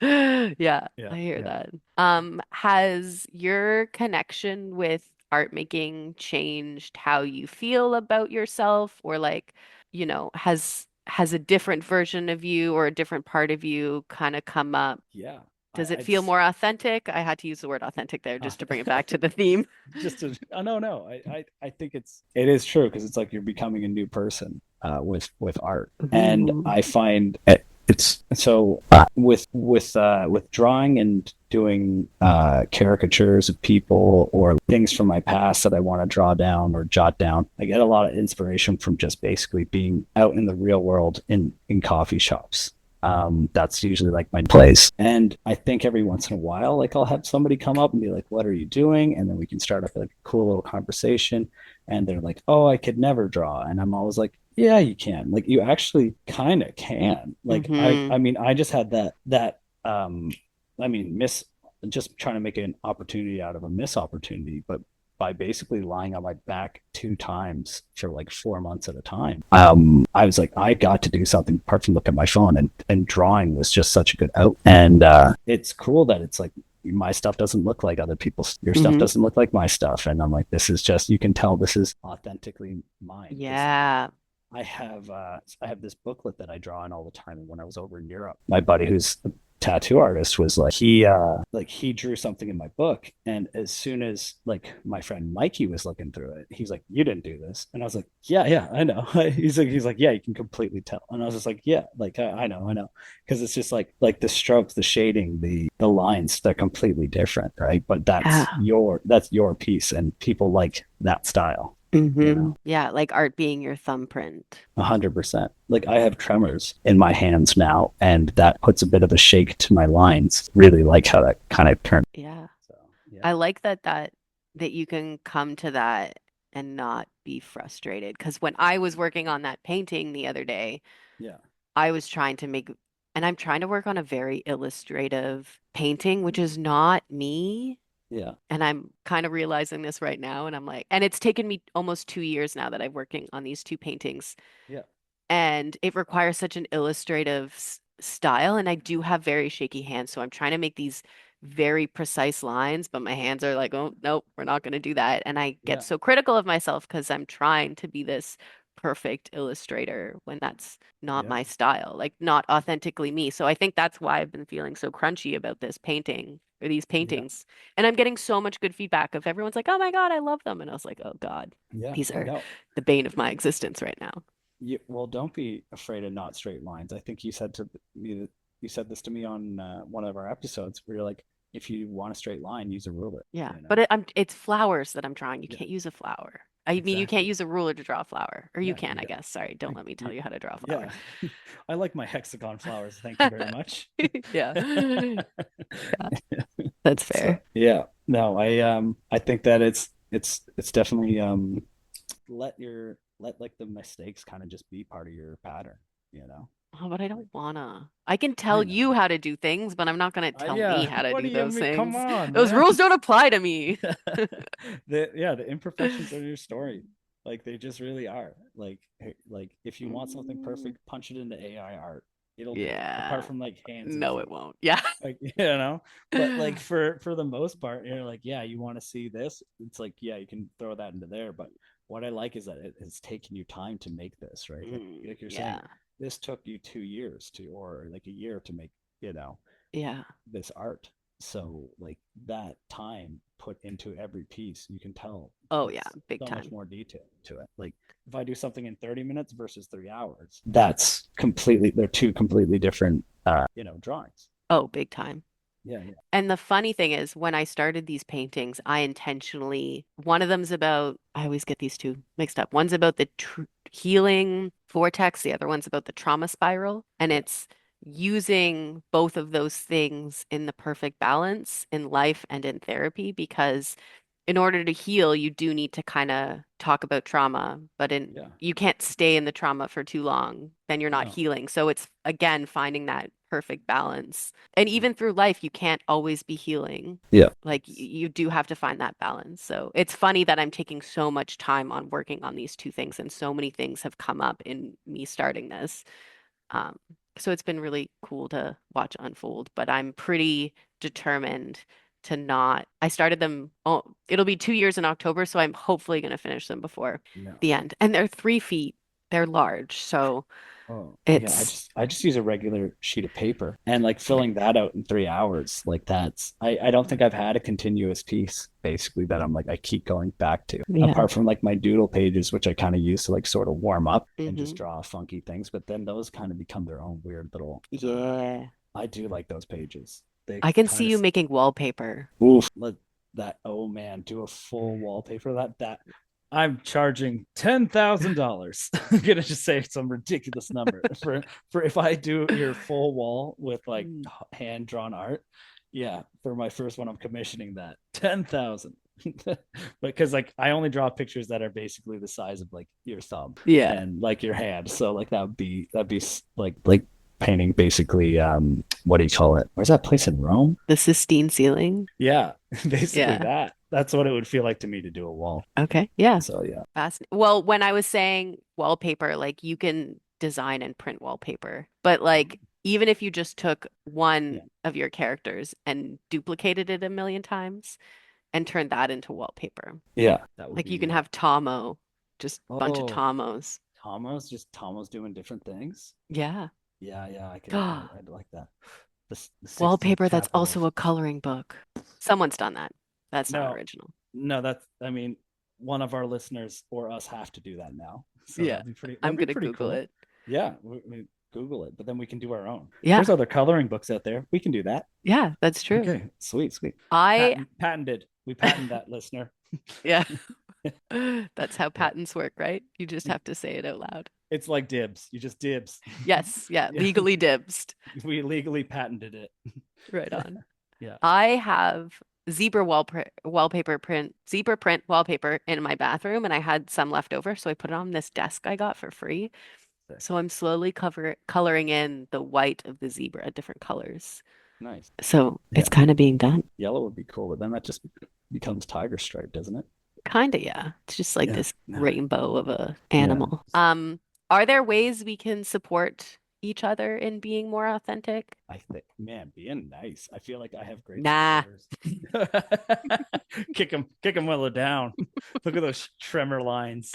Speaker 1: Yeah,
Speaker 2: Yeah,
Speaker 1: I hear
Speaker 2: yeah,
Speaker 1: that. Has your connection with art making changed how you feel about yourself, or like, has a different version of you or a different part of you kind of come up?
Speaker 2: yeah.
Speaker 1: Does it
Speaker 2: I'd
Speaker 1: feel more authentic? I had to use the word authentic there
Speaker 2: uh,
Speaker 1: just to bring it back to the theme.
Speaker 2: just to oh no no I think it is true because it's like you're becoming a new person with art, and
Speaker 1: Ooh.
Speaker 2: I find it's so with drawing and doing caricatures of people or things from my past that I want to draw down or jot down. I get a lot of inspiration from just basically being out in the real world in coffee shops. That's usually like my place. And I think every once in a while, like I'll have somebody come up and be like, "What are you doing?" And then we can start up like a cool little conversation. And they're like, "Oh, I could never draw." And I'm always like, "Yeah, you can. Like you actually kind of can." Like I
Speaker 1: Mm-hmm.
Speaker 2: mean, I just had I mean, miss just trying to make an opportunity out of a miss opportunity, but by basically lying on my back 2 times for like 4 months at a time. I was like, I got to do something apart from look at my phone, and drawing was just such a good out. And it's cool that it's like my stuff doesn't look like other people's. Your stuff
Speaker 1: Mm-hmm.
Speaker 2: doesn't look like my stuff, and I'm like, this is just you can tell this is authentically mine because
Speaker 1: Yeah.
Speaker 2: I have this booklet that I draw in all the time. And when I was over in Europe, my buddy who's a tattoo artist was like he drew something in my book, and as soon as like my friend Mikey was looking through it, he's like, "You didn't do this," and I was like, "Yeah, I know." He's like, "Yeah, you can completely tell," and I was just like, "Yeah, like I know," because it's just like the strokes, the shading, the lines, they're completely different, right? But
Speaker 1: Yeah.
Speaker 2: that's your piece, and people like that style, you
Speaker 1: Mm-hmm.
Speaker 2: know.
Speaker 1: Yeah, like art being your thumbprint.
Speaker 2: 100%. Like I have tremors in my hands now, and that puts a bit of a shake to my lines. Really like how that kind of turned.
Speaker 1: Yeah.
Speaker 2: So yeah,
Speaker 1: I like that you can come to that and not be frustrated. Because when I was working on that painting the other day,
Speaker 2: yeah,
Speaker 1: I was trying to make, and I'm trying to work on a very illustrative painting, which is not me.
Speaker 2: yeah,
Speaker 1: And I'm kind of realizing this right now. And I'm like, and it's taken me almost 2 years now that I'm working on these two paintings,
Speaker 2: yeah,
Speaker 1: and it requires such an illustrative style, and I do have very shaky hands, so I'm trying to make these very precise lines, but my hands are like, oh nope, we're not going to do that, and I get
Speaker 2: yeah,
Speaker 1: so critical of myself because I'm trying to be this perfect illustrator when that's not
Speaker 2: yeah,
Speaker 1: my style, like not authentically me. So I think that's why I've been feeling so crunchy about this painting or these
Speaker 2: yeah,
Speaker 1: paintings, and I'm getting so much good feedback of everyone's like, oh my God, I love them, and I was like, oh God,
Speaker 2: yeah.
Speaker 1: these are
Speaker 2: No,
Speaker 1: the bane of my existence right now.
Speaker 2: well, don't be afraid of not straight lines. I think you said to me, you said this to me on one of our episodes where you're like, if you want a straight line, use a ruler,
Speaker 1: Yeah,
Speaker 2: you
Speaker 1: but
Speaker 2: know?
Speaker 1: it's flowers that I'm drawing. You
Speaker 2: Yeah,
Speaker 1: can't use a flower. I mean, you can't
Speaker 2: exactly.
Speaker 1: use a ruler to draw a flower, or you
Speaker 2: Yeah,
Speaker 1: can,
Speaker 2: you
Speaker 1: I
Speaker 2: got,
Speaker 1: guess. Sorry, don't let me tell
Speaker 2: you,
Speaker 1: you how to draw a flower.
Speaker 2: yeah. I like my hexagon flowers. Thank you very much.
Speaker 1: Yeah. Yeah, that's
Speaker 2: So
Speaker 1: fair.
Speaker 2: yeah, no, I think that it's definitely let like the mistakes kind of just be part of your pattern, you know.
Speaker 1: Oh, but I
Speaker 2: Like
Speaker 1: don't wanna. I can tell
Speaker 2: I
Speaker 1: you
Speaker 2: know.
Speaker 1: how to do things, but I'm not gonna tell me
Speaker 2: Yeah,
Speaker 1: how to
Speaker 2: what do
Speaker 1: do
Speaker 2: you
Speaker 1: those
Speaker 2: mean? Come
Speaker 1: things.
Speaker 2: on,
Speaker 1: Those
Speaker 2: man.
Speaker 1: rules don't apply to me.
Speaker 2: The imperfections in your story, like they just really are. Like if you want something
Speaker 1: Mm,
Speaker 2: perfect, punch it into AI art. It'll do it. Apart
Speaker 1: yeah.
Speaker 2: from like hands and
Speaker 1: No, it
Speaker 2: feet.
Speaker 1: won't. Yeah.
Speaker 2: Like you know, but like for the most part, you're like, yeah, you want to see this. It's like, yeah, you can throw that into there. But what I like is that it has taken you time to make this, right? Like you're saying,
Speaker 1: Yeah.
Speaker 2: this took you 2 years to, or like a year to make, you know,
Speaker 1: Yeah.
Speaker 2: this art. So like that time put into every piece, you can tell
Speaker 1: Oh, yeah.
Speaker 2: it's
Speaker 1: Big
Speaker 2: so much
Speaker 1: time.
Speaker 2: more detail to it. Like if I do something in 30 minutes versus 3 hours, that's completely, they're two completely different, drawings.
Speaker 1: Oh, big time.
Speaker 2: Yeah, yeah,
Speaker 1: And the funny thing is, when I started these paintings, I intentionally, one of them's about, I always get these two mixed up. One's about the tr healing vortex, the other one's about the trauma spiral. And
Speaker 2: yeah,
Speaker 1: it's using both of those things in the perfect balance in life and in therapy, because in order to heal, you do need to kind of talk about trauma, but
Speaker 2: yeah.
Speaker 1: you can't stay in the trauma for too long, then you're not
Speaker 2: No,
Speaker 1: healing. So it's again finding that perfect balance. And even through life, you can't always be healing.
Speaker 2: Yeah.
Speaker 1: Like you do have to find that balance. So it's funny that I'm taking so much time on working on these two things, and so many things have come up in me starting this. Um, so it's been really cool to watch unfold, but I'm pretty determined to not. I started them, oh, it'll be 2 years in October, so I'm hopefully going to finish them before
Speaker 2: No.
Speaker 1: the end. And they're 3 feet, they're large, so
Speaker 2: Oh, yeah, I
Speaker 1: it's,
Speaker 2: just I just use a regular sheet of paper and like filling that out in 3 hours. Like that's I don't think I've had a continuous piece basically that I'm like I keep going back to.
Speaker 1: yeah.
Speaker 2: Apart from like my doodle pages, which I kind of use to like sort of warm up and just
Speaker 1: Hmm.
Speaker 2: draw funky things, but then those kind of become their own weird little
Speaker 1: Yeah.
Speaker 2: I do like those pages. They
Speaker 1: I can
Speaker 2: kind
Speaker 1: see
Speaker 2: of
Speaker 1: you making wallpaper.
Speaker 2: oof, let that oh man, do a full wallpaper that I'm charging $10,000. I'm gonna just say some ridiculous number for if I do your full wall with like
Speaker 1: Mm.
Speaker 2: hand drawn art. Yeah, for my first one, I'm commissioning that 10,000. Because like I only draw pictures that are basically the size of like your thumb
Speaker 1: Yeah.
Speaker 2: and like your hand. So like that'd be like painting basically what do you call it? Where's that place in Rome?
Speaker 1: The Sistine ceiling.
Speaker 2: Yeah, basically
Speaker 1: Yeah.
Speaker 2: that. That's what it would feel like to me to do a wall.
Speaker 1: Okay. Yeah.
Speaker 2: So yeah.
Speaker 1: Fascinating. Well, when I was saying wallpaper, like you can design and print wallpaper, but like even if you just took one
Speaker 2: Yeah.
Speaker 1: of your characters and duplicated it a million times and turned that into wallpaper,
Speaker 2: Yeah. That would
Speaker 1: like you
Speaker 2: be
Speaker 1: can have Tomo, just bunch of
Speaker 2: oh
Speaker 1: Tomos.
Speaker 2: Tomos doing different things.
Speaker 1: Yeah.
Speaker 2: Yeah, yeah, I'd like that. The 16th
Speaker 1: Wallpaper that's
Speaker 2: chapter
Speaker 1: also
Speaker 2: of
Speaker 1: a coloring book. Someone's done that. That's not
Speaker 2: no,
Speaker 1: original.
Speaker 2: no, that's I mean, one of our listeners or us have to do that now. So
Speaker 1: Yeah. I'm
Speaker 2: that'd be
Speaker 1: gonna
Speaker 2: pretty
Speaker 1: Google
Speaker 2: cool.
Speaker 1: it.
Speaker 2: Yeah, we Google it, but then we can do our own. There's
Speaker 1: Yeah.
Speaker 2: other coloring books out there. We can do that.
Speaker 1: Yeah, that's true.
Speaker 2: Okay, sweet, sweet.
Speaker 1: I,
Speaker 2: Patented. We patent that listener.
Speaker 1: yeah. That's how patents work, right? You just have to say it out loud.
Speaker 2: It's like dibs. You just dibs.
Speaker 1: Yes, yeah,
Speaker 2: Yeah.
Speaker 1: legally dibsed.
Speaker 2: We legally patented it.
Speaker 1: Right on.
Speaker 2: Yeah.
Speaker 1: I have zebra print wallpaper in my bathroom, and I had some left over, so I put it on this desk I got for free.
Speaker 2: Sick.
Speaker 1: So I'm slowly coloring in the white of the zebra, different colors.
Speaker 2: Nice.
Speaker 1: So it's
Speaker 2: Yeah.
Speaker 1: kind of being done.
Speaker 2: Yellow would be cool, but then that just becomes tiger stripe, doesn't it?
Speaker 1: Kind of, yeah. It's just like
Speaker 2: Yeah.
Speaker 1: this
Speaker 2: Yeah.
Speaker 1: rainbow of a
Speaker 2: Yeah.
Speaker 1: animal. Are there ways we can support each other in being more authentic?
Speaker 2: I think, man, being nice. I feel like I have great
Speaker 1: Nah.
Speaker 2: supporters. Kick him while they're down. Look at those tremor lines.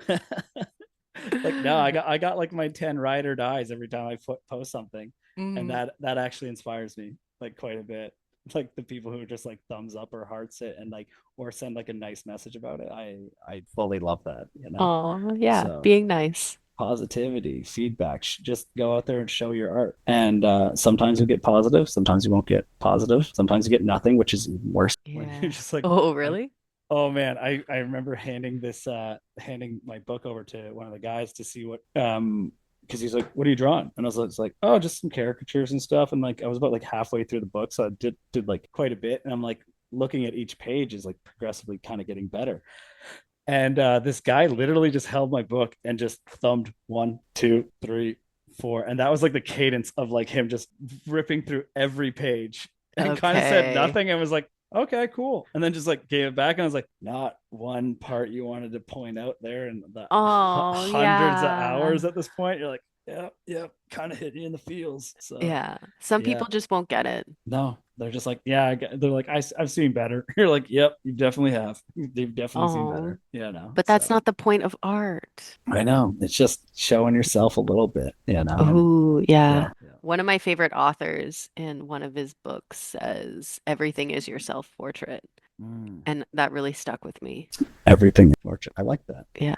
Speaker 2: Like no, I got like my 10 ride or dies every time I post something, and
Speaker 1: Mm.
Speaker 2: that actually inspires me like quite a bit. Like the people who are just like thumbs up or hearts it and like or send like a nice message about it. I fully love that, you know.
Speaker 1: Oh, yeah,
Speaker 2: So
Speaker 1: being nice.
Speaker 2: positivity, feedback, just go out there and show your art. And sometimes you get positive, sometimes you won't get positive, sometimes you get nothing, which is worse when you're
Speaker 1: Yeah.
Speaker 2: just like,
Speaker 1: Oh,
Speaker 2: I'm
Speaker 1: really?
Speaker 2: oh man, I remember handing my book over to one of the guys to see what because he's like, "What are you drawing?" And I was like, "Oh, just some caricatures and stuff." And like I was about like halfway through the book, so I did like quite a bit. And I'm like looking at each page is like progressively kind of getting better. And this guy literally just held my book and just thumbed 1, 2, 3, 4, and that was like the cadence of like him just ripping through every page and kind of said
Speaker 1: Okay.
Speaker 2: nothing and was like, okay, cool, and then just like gave it back and I was like, not one part you wanted to point out there, and the
Speaker 1: Oh,
Speaker 2: hundreds of
Speaker 1: yeah.
Speaker 2: hours at this point, you're like, yeah, kind of hit you in the feels. So
Speaker 1: Yeah. Some
Speaker 2: yeah,
Speaker 1: people just won't get it.
Speaker 2: no, they're just like, yeah, they're like, I've seen better. You're like, yep, you definitely have. They've definitely seen
Speaker 1: Oh,
Speaker 2: better. Yeah, no.
Speaker 1: but that's
Speaker 2: So
Speaker 1: not the point of art.
Speaker 2: I know it's just showing yourself a little bit, you know, and
Speaker 1: Oh,
Speaker 2: yeah,
Speaker 1: yeah.
Speaker 2: yeah.
Speaker 1: One of my favorite authors in one of his books says, everything is your self-portrait.
Speaker 2: Mm.
Speaker 1: And that really stuck with me.
Speaker 2: Everything is fortunate. I like that. Yeah,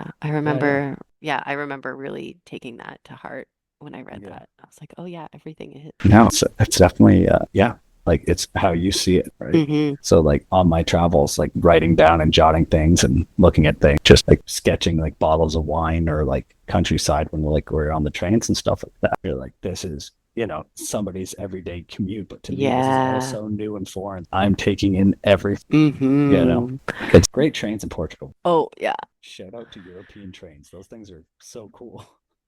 Speaker 1: Yeah, I remember really taking that to heart when I read
Speaker 2: yeah.
Speaker 1: that. I was like, oh yeah, everything is.
Speaker 2: No, it's definitely yeah, like it's how you see it, right?
Speaker 1: Hmm.
Speaker 2: So like on my travels, like writing down and jotting things and looking at things, just like sketching like bottles of wine or like countryside when we're on the trains and stuff like that. You're like, this is somebody's everyday commute, but to me this is all
Speaker 1: Yeah.
Speaker 2: so new and foreign. I'm taking in everything.
Speaker 1: Hmm.
Speaker 2: It's great trains in Portugal.
Speaker 1: Oh, yeah.
Speaker 2: Shout out to European trains. Those things are so cool.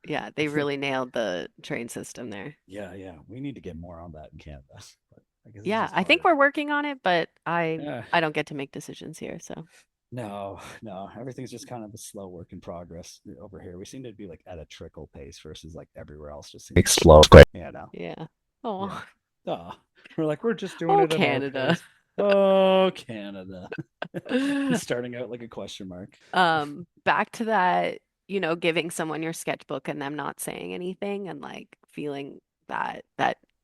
Speaker 1: Yeah,
Speaker 2: I
Speaker 1: they
Speaker 2: think,
Speaker 1: really nailed the train system there.
Speaker 2: yeah, yeah, we need to get more on that in Canada. But I guess it's
Speaker 1: Yeah,
Speaker 2: just
Speaker 1: I think
Speaker 2: hard.
Speaker 1: we're working on it, but I
Speaker 2: Yeah.
Speaker 1: I don't get to make decisions here, so
Speaker 2: No, no, everything's just kind of a slow work in progress over here. We seem to be like at a trickle pace versus like everywhere else just seems like slow, quick.
Speaker 1: yeah.
Speaker 2: Yeah.
Speaker 1: Oh,
Speaker 2: Ah, we're just doing
Speaker 1: oh,
Speaker 2: it at our
Speaker 1: Canada.
Speaker 2: pace. Oh, Canada. Starting out like a question mark.
Speaker 1: Back to that, giving someone your sketchbook and them not saying anything and like feeling that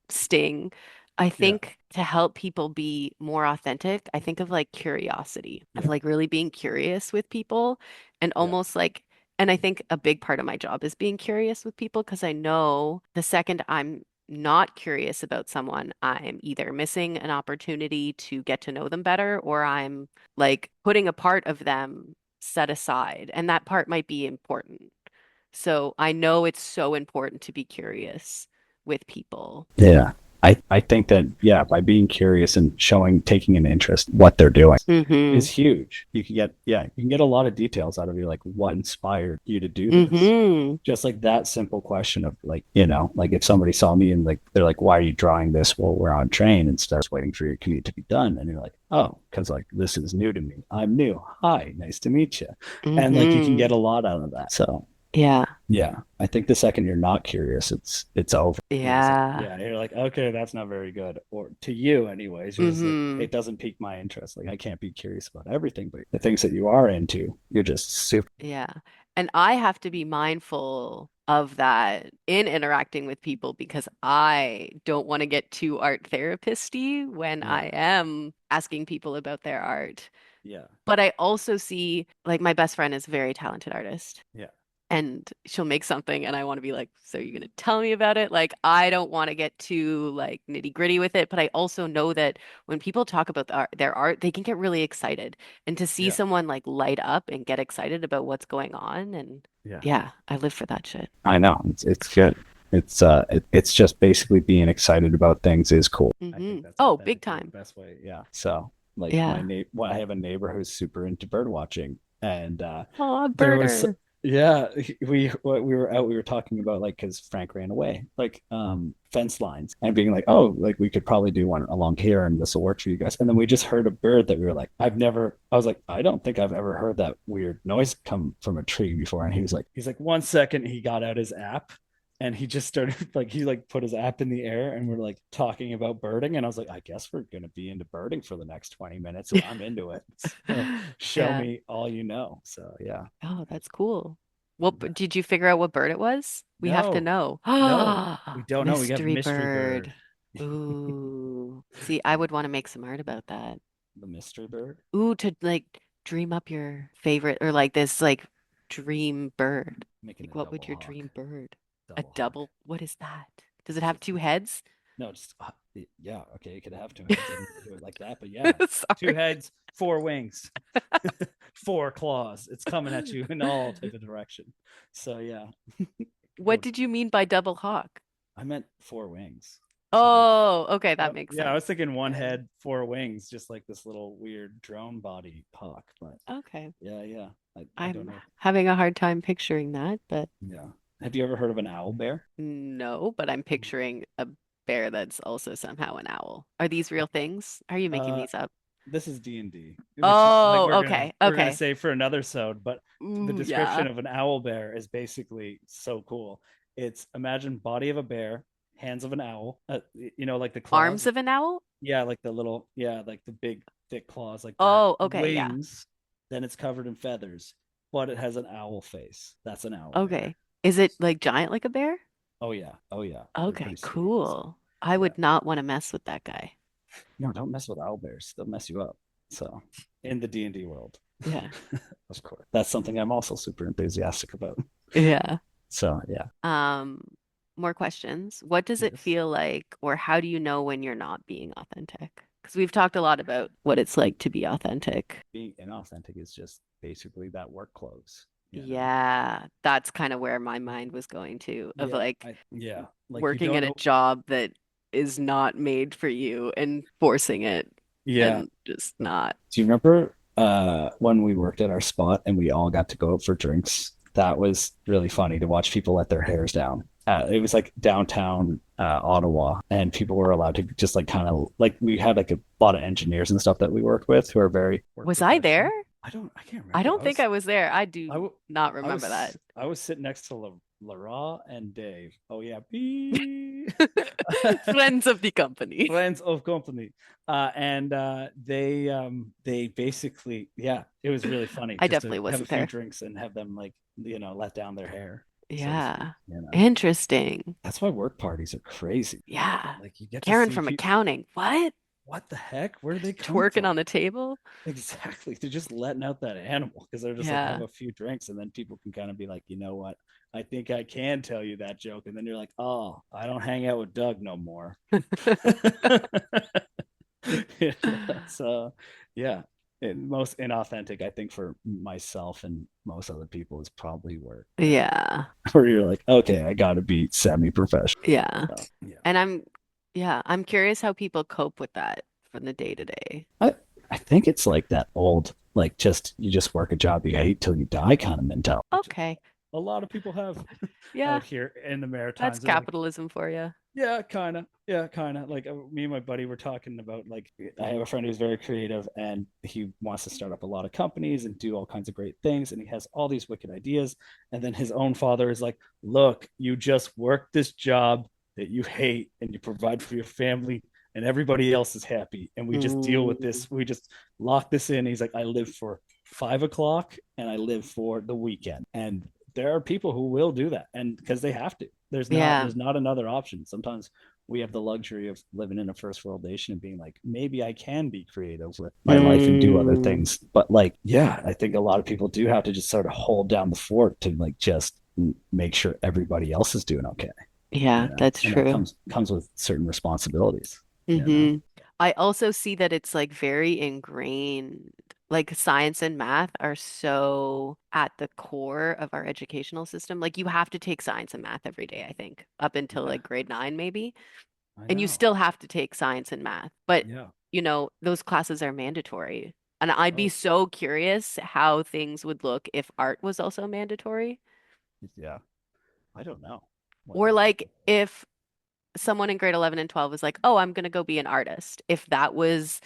Speaker 1: sting. I
Speaker 2: Yeah,
Speaker 1: think to help people be more authentic, I think of like curiosity, of
Speaker 2: yeah,
Speaker 1: like really being curious with people and
Speaker 2: yeah,
Speaker 1: almost like, and I think a big part of my job is being curious with people because I know the second I'm not curious about someone, I'm either missing an opportunity to get to know them better or I'm like putting a part of them set aside, and that part might be important. So I know it's so important to be curious with people.
Speaker 2: yeah. I think that, yeah, by being curious and showing, taking an interest, what they're doing
Speaker 1: Mm-hmm.
Speaker 2: is huge. You can get, yeah, you can get a lot of details out of you, like what inspired you to do this.
Speaker 1: Mm-hmm.
Speaker 2: Just like that simple question of like, like if somebody saw me and like they're like, why are you drawing this while we're on train and starts waiting for your commute to be done? And you're like, oh, because like this is new to me. I'm new. Hi, nice to meet you. And like you can
Speaker 1: Mm-hmm.
Speaker 2: get a lot out of that. So
Speaker 1: Yeah.
Speaker 2: yeah, I think the second you're not curious, it's over. You're just like,
Speaker 1: Yeah.
Speaker 2: yeah, you're like, okay, that's not very good. Or to you, anyways, you're just like,
Speaker 1: Mm-hmm.
Speaker 2: it doesn't pique my interest. Like I can't be curious about everything, but the things that you are into, you're just super.
Speaker 1: Yeah. And I have to be mindful of that in interacting with people because I don't want to get too art therapist-y when
Speaker 2: Yeah,
Speaker 1: I am asking people about their art.
Speaker 2: yeah,
Speaker 1: But I also see, like, my best friend is a very talented artist
Speaker 2: yeah,
Speaker 1: and she'll make something and I want to be like, so you're gonna tell me about it? Like, I don't want to get too like nitty-gritty with it, but I also know that when people talk about their art, they can get really excited. And to see
Speaker 2: yeah,
Speaker 1: someone like light up and get excited about what's going on, and
Speaker 2: yeah.
Speaker 1: yeah, I live for that shit.
Speaker 2: I know it's good. It's just basically being excited about things is cool. I think that's
Speaker 1: Oh, big
Speaker 2: authentically the
Speaker 1: time.
Speaker 2: best way. Yeah. So like
Speaker 1: Yeah.
Speaker 2: I have a neighbor who's super into bird watching, and
Speaker 1: Oh,
Speaker 2: there was
Speaker 1: birder.
Speaker 2: yeah we were out we were talking about like because Frank ran away like fence lines and being like oh like we could probably do one along here and this will work for you guys and then we just heard a bird that we were like I was like I don't think I've ever heard that weird noise come from a tree before and he's like 1 second he got out his app and he just started like he like put his app in the air and we're like talking about birding and I was like I guess we're gonna be into birding for the next 20 minutes so I'm into it so show
Speaker 1: Yeah.
Speaker 2: me all you know so yeah.
Speaker 1: Oh, that's cool.
Speaker 2: Yeah.
Speaker 1: Did you figure out what bird it was? We have to
Speaker 2: No,
Speaker 1: know.
Speaker 2: no, we don't know. We have
Speaker 1: Mystery
Speaker 2: mystery bird.
Speaker 1: bird. Ooh. See, I
Speaker 2: Yeah,
Speaker 1: would want to make some art about that.
Speaker 2: the mystery bird.
Speaker 1: Ooh, to like dream up your favorite or like this like dream bird.
Speaker 2: Making
Speaker 1: Like
Speaker 2: a
Speaker 1: what
Speaker 2: double
Speaker 1: would your
Speaker 2: hawk.
Speaker 1: dream bird? A
Speaker 2: Double hawk.
Speaker 1: double? What is that? Does it
Speaker 2: It's
Speaker 1: have
Speaker 2: just
Speaker 1: two heads?
Speaker 2: no, just yeah. Okay, you could have 2 heads. I didn't do it like that, but yeah, 2 heads, 4 wings, 4 claws. It's coming at you in all type of direction. So yeah,
Speaker 1: What
Speaker 2: or
Speaker 1: did you mean by double hawk?
Speaker 2: I meant 4 wings. So
Speaker 1: Oh, okay, that
Speaker 2: yep,
Speaker 1: makes
Speaker 2: yeah, I was
Speaker 1: sense.
Speaker 2: thinking one
Speaker 1: Yeah.
Speaker 2: head, 4 wings, just like this little weird drone body hawk. But
Speaker 1: Okay.
Speaker 2: yeah, yeah, I don't
Speaker 1: I'm
Speaker 2: know.
Speaker 1: having a hard time picturing that, but
Speaker 2: Yeah. Have you ever heard of an owl bear?
Speaker 1: no, but I'm picturing a bear that's also somehow an owl. Are these real things? Are you making
Speaker 2: Uh,
Speaker 1: these up?
Speaker 2: this is D&D, which like
Speaker 1: Oh, okay.
Speaker 2: we're gonna
Speaker 1: Okay.
Speaker 2: save for another sode. But the
Speaker 1: Ooh,
Speaker 2: description
Speaker 1: yeah.
Speaker 2: of an owl bear is basically so cool. It's imagine body of a bear, hands of an owl. Like the
Speaker 1: Arms
Speaker 2: claws.
Speaker 1: of an owl?
Speaker 2: Yeah, like the little like the big thick claws like that.
Speaker 1: Oh, okay, yeah.
Speaker 2: Wings. Then it's covered in feathers, but it has an owl face. That's an owl bear.
Speaker 1: Okay. Is it like giant like a bear?
Speaker 2: Oh yeah, oh yeah. They're
Speaker 1: Okay,
Speaker 2: pretty sweet. So
Speaker 1: cool. I
Speaker 2: yeah.
Speaker 1: would not want to mess with that guy.
Speaker 2: No, don't mess with owlbears. They'll mess you up. So, in the D&D world,
Speaker 1: Yeah.
Speaker 2: of course, that's something I'm also super enthusiastic about.
Speaker 1: Yeah.
Speaker 2: So, yeah.
Speaker 1: Um, More questions. What does it
Speaker 2: Yes.
Speaker 1: feel like, or how do you know when you're not being authentic? Because we've talked a lot about what it's like to be authentic.
Speaker 2: Being inauthentic is just basically that work clothes, you know?
Speaker 1: Yeah, that's kind of where my mind was going to, of
Speaker 2: Yeah.
Speaker 1: like
Speaker 2: Yeah. Like you
Speaker 1: working
Speaker 2: don't
Speaker 1: at a
Speaker 2: know.
Speaker 1: job that is not made for you and forcing it
Speaker 2: Yeah.
Speaker 1: and just not.
Speaker 2: Do you remember when we worked at our spot and we all got to go out for drinks? that was really funny to watch people let their hairs down. It was like downtown Ottawa, and people were allowed to just like kind of like we had like a lot of engineers and stuff that we worked with who are very work
Speaker 1: Was I there?
Speaker 2: professional. I can't
Speaker 1: I
Speaker 2: remember.
Speaker 1: don't think I was there. I
Speaker 2: I,
Speaker 1: do
Speaker 2: w-
Speaker 1: not remember that.
Speaker 2: I was sitting next to Lara and Dave. Oh yeah, B.
Speaker 1: Friends of the company.
Speaker 2: Friends of company, and they basically, yeah, it was really funny
Speaker 1: I
Speaker 2: just to
Speaker 1: definitely
Speaker 2: have a
Speaker 1: wasn't
Speaker 2: few
Speaker 1: there.
Speaker 2: drinks and have them like let down their hair, so to speak.
Speaker 1: Yeah.
Speaker 2: You know,
Speaker 1: Interesting.
Speaker 2: that's why work parties are crazy.
Speaker 1: Yeah.
Speaker 2: Like you get to
Speaker 1: Karen
Speaker 2: see
Speaker 1: from
Speaker 2: people.
Speaker 1: accounting. What?
Speaker 2: What the heck? Where are they coming
Speaker 1: Twerking
Speaker 2: from?
Speaker 1: on the table?
Speaker 2: Exactly. They're just letting out that animal because they're just like have
Speaker 1: Yeah.
Speaker 2: a few drinks and then people can kind of be like, you know what? I think I can tell you that joke. And then you're like, oh, I don't hang out with Doug no more. So, yeah, most inauthentic, I think, for myself and most other people is probably work,
Speaker 1: Yeah.
Speaker 2: where you're like, okay, I got to be semi-professional.
Speaker 1: Yeah.
Speaker 2: So, yeah,
Speaker 1: And yeah, I'm curious how people cope with that from the day to day.
Speaker 2: I I think it's like that old, like just you just work a job you hate till you die kind of mentality, which
Speaker 1: Okay.
Speaker 2: a lot of people have
Speaker 1: Yeah,
Speaker 2: out here in the
Speaker 1: that's
Speaker 2: Maritimes. They're like,
Speaker 1: capitalism for you.
Speaker 2: yeah, kind of. Yeah, kind of. Like me and my buddy were talking about like I have a friend who's very creative and he wants to start up a lot of companies and do all kinds of great things and he has all these wicked ideas and then his own father is like, "Look, you just work this job that you hate and you provide for your family and everybody else is happy and we just deal with
Speaker 1: Mm,
Speaker 2: this. We just lock this in." He's like, "I live for 5 o'clock and I live for the weekend." And there are people who will do that and because they have to.
Speaker 1: yeah.
Speaker 2: There's not another option. Sometimes we have the luxury of living in a first world nation and being like, maybe I can be creative with my life and do other
Speaker 1: Mm,
Speaker 2: things. But like, yeah, I think a lot of people do have to just sort of hold down the fort to like just make sure everybody else is doing okay,
Speaker 1: yeah, that's
Speaker 2: and that
Speaker 1: true.
Speaker 2: comes with certain responsibilities, you know.
Speaker 1: Hmm. I also see that it's like very ingrained. Like science and math are so at the core of our educational system. Like you have to take science and math every day, I think, up until
Speaker 2: Yeah,
Speaker 1: like grade 9 maybe.
Speaker 2: I
Speaker 1: And you
Speaker 2: know.
Speaker 1: still have to take science and math. But,
Speaker 2: Yeah.
Speaker 1: those classes are mandatory. And I'd be
Speaker 2: Oh,
Speaker 1: so curious how things would look if art was also mandatory.
Speaker 2: yeah. I don't know what
Speaker 1: Or
Speaker 2: that would
Speaker 1: like
Speaker 2: look like.
Speaker 1: if someone in grade 11 and 12 was like, "Oh, I'm going to go be an artist." If that was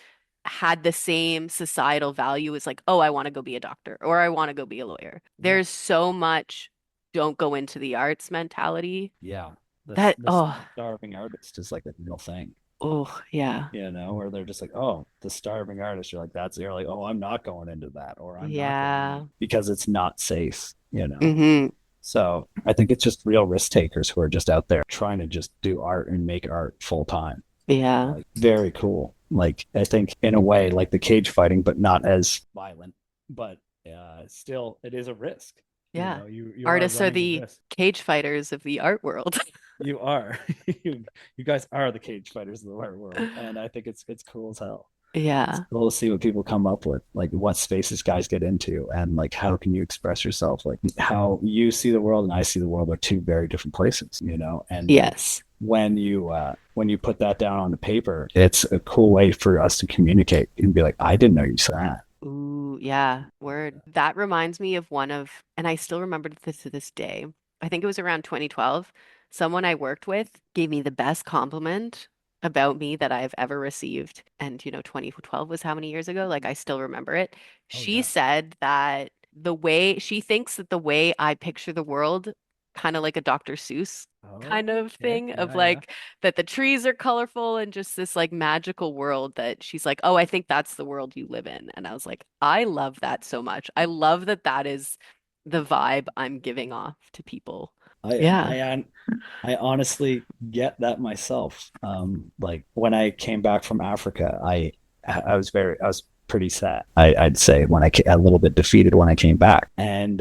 Speaker 1: had the same societal value as like, "Oh, I want to go be a doctor or I want to go be a lawyer."
Speaker 2: Yeah.
Speaker 1: There's so much don't go into the arts mentality
Speaker 2: Yeah.
Speaker 1: that
Speaker 2: The starving artist is like a real thing,
Speaker 1: yeah.
Speaker 2: where they're just like, oh, the starving artist. You're like, you're like, oh, I'm not going into that, or I'm not going in
Speaker 1: Yeah.
Speaker 2: because it's not safe.
Speaker 1: Hmm.
Speaker 2: So I think it's just real risk takers who are just out there trying to just do art and make art full time.
Speaker 1: Yeah.
Speaker 2: Like, very cool. Like, I think in a way, like the cage fighting, but not as violent, but still, it is a risk.
Speaker 1: Yeah.
Speaker 2: You are
Speaker 1: Artists are
Speaker 2: running the
Speaker 1: the
Speaker 2: risk.
Speaker 1: cage fighters of the art world.
Speaker 2: You are. You guys are the cage fighters of the art world, and I think it's cool as hell. It's
Speaker 1: Yeah.
Speaker 2: cool to see what people come up with, like what spaces guys get into, and like how can you express yourself, like how you see the world and I see the world are two very different places. And
Speaker 1: Yes.
Speaker 2: when you put that down on the paper, it's a cool way for us to communicate and be like, I didn't know you said that.
Speaker 1: Ooh, yeah. Word. That reminds me of and I still remember this to this day. I think it was around 2012. Someone I worked with gave me the best compliment about me that I've ever received. And, 2012 was how many years ago? Like, I still remember it.
Speaker 2: Oh
Speaker 1: She
Speaker 2: yeah.
Speaker 1: said that she thinks that the way I picture the world, kind of like a Dr. Seuss kind
Speaker 2: Oh,
Speaker 1: of
Speaker 2: okay.
Speaker 1: thing, of
Speaker 2: Yeah, yeah.
Speaker 1: like, that the trees are colorful and just this like magical world that she's like, "Oh, I think that's the world you live in." And I was like, "I love that so much. I love that that is the vibe I'm giving off to people."
Speaker 2: I
Speaker 1: Yeah.
Speaker 2: I I honestly get that myself. Like when I came back from Africa, I was pretty sad. I'd say when a little bit defeated when I came back, and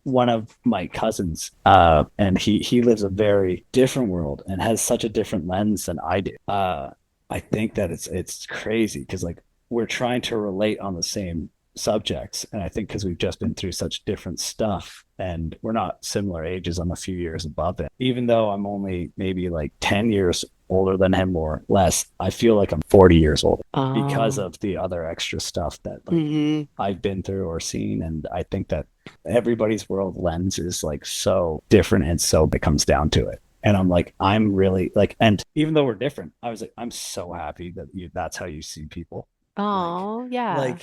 Speaker 2: one of my cousins, and he lives a very different world and has such a different lens than I do. I think that it's crazy because like we're trying to relate on the same subjects, and I think because we've just been through such different stuff, and we're not similar ages. I'm a few years above it, even though I'm only maybe like 10 years older than him or less. I feel like I'm 40 years old because
Speaker 1: Oh.
Speaker 2: of the other extra stuff that like
Speaker 1: Hmm.
Speaker 2: I've been through or seen, and I think that everybody's world lens is like so different, and so it comes down to it. And I'm like, I'm really like, and even though we're different, I was like, I'm so happy that that's how you see people. Like,
Speaker 1: Oh, yeah.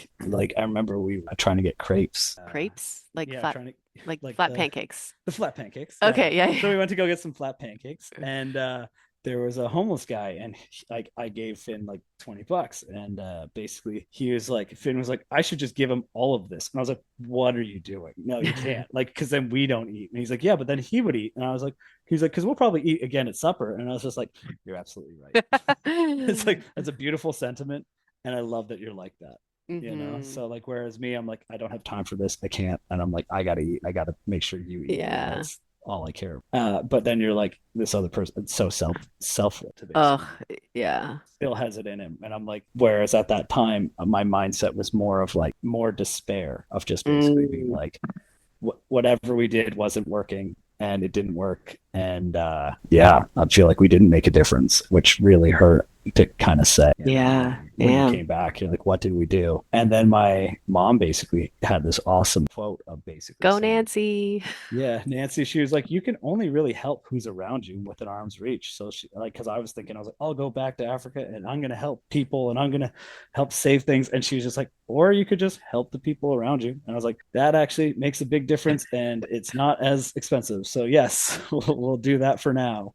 Speaker 2: I remember we were trying to get crepes.
Speaker 1: Crepes,
Speaker 2: Yeah, trying to
Speaker 1: like
Speaker 2: like
Speaker 1: flat pancakes.
Speaker 2: the flat pancakes. Yeah.
Speaker 1: Okay, yeah,
Speaker 2: So
Speaker 1: yeah.
Speaker 2: we went to go get some flat pancakes, and there was a homeless guy, and like I gave Finn like $20, and basically he was like, Finn was like, I should just give him all of this, and I was like, what are you doing? No, you can't, like, because then we don't eat. And he's like, yeah, but then he would eat, and I was like, he's like, because we'll probably eat again at supper, and I was just like, you're absolutely right. It's like that's a beautiful sentiment, and I love that you're like that.
Speaker 1: Hmm.
Speaker 2: So like, whereas me, I'm like, I don't have time for this, I can't, and I'm like, I gotta eat, I gotta make sure you eat, and
Speaker 1: Yeah.
Speaker 2: that's all I care. But then you're like, this other person, it's so selfless to
Speaker 1: Ugh,
Speaker 2: basically
Speaker 1: yeah.
Speaker 2: still has it in him. And I'm like, whereas at that time, my mindset was more of like more despair of just basically being
Speaker 1: Mm.
Speaker 2: like, whatever we did wasn't working, and it didn't work. And yeah, I feel like we didn't make a difference, which really hurt to kind of say,
Speaker 1: Yeah,
Speaker 2: when you
Speaker 1: damn.
Speaker 2: came back, you're like, what did we do? And then my mom basically had this awesome quote of basically
Speaker 1: Go
Speaker 2: saying,
Speaker 1: Nancy.
Speaker 2: yeah, Nancy, she was like, you can only really help who's around you within arm's reach. So she like, because I was thinking, I was like, I'll go back to Africa and I'm gonna help people and I'm gonna help save things. And she was just like, or you could just help the people around you. And I was like, that actually makes a big difference and it's not as expensive. So yes, we'll do that for now,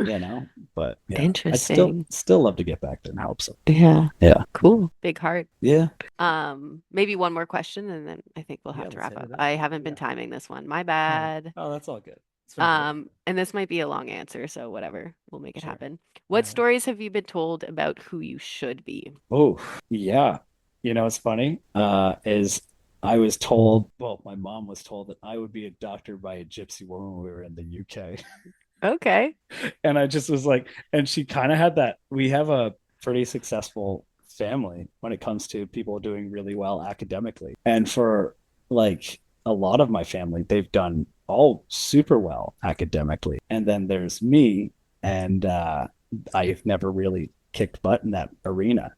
Speaker 2: you know. But yeah, I'd
Speaker 1: Interesting.
Speaker 2: still love to get back there and help some.
Speaker 1: Yeah.
Speaker 2: Yeah,
Speaker 1: Cool. Big heart.
Speaker 2: yeah,
Speaker 1: Maybe one more question and then I think we'll
Speaker 2: yeah.
Speaker 1: have to
Speaker 2: Let's
Speaker 1: wrap
Speaker 2: hit
Speaker 1: up.
Speaker 2: it up.
Speaker 1: I haven't been
Speaker 2: Yeah.
Speaker 1: timing this one. My
Speaker 2: Oh,
Speaker 1: bad.
Speaker 2: oh, that's all good. It's been great.
Speaker 1: And this might be a long answer, so whatever. We'll make it
Speaker 2: Sure.
Speaker 1: happen.
Speaker 2: All
Speaker 1: What
Speaker 2: right.
Speaker 1: stories have you been told about who you should be?
Speaker 2: Oh, yeah. It's funny. Is I was told, well, my mom was told that I would be a doctor by a gypsy woman when we were in the UK.
Speaker 1: Okay.
Speaker 2: And I just was like, and she kind of had that. We have a pretty successful family when it comes to people doing really well academically. And for like a lot of my family, they've done all super well academically. And then there's me, and I've never really kicked butt in that arena.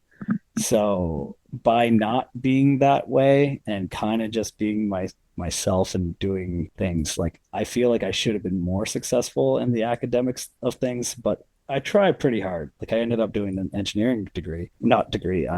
Speaker 2: So by not being that way and kind of just being myself and doing things, like I feel like I should have been more successful in the academics of things, but I tried pretty hard. Like I ended up doing an engineering degree, not degree,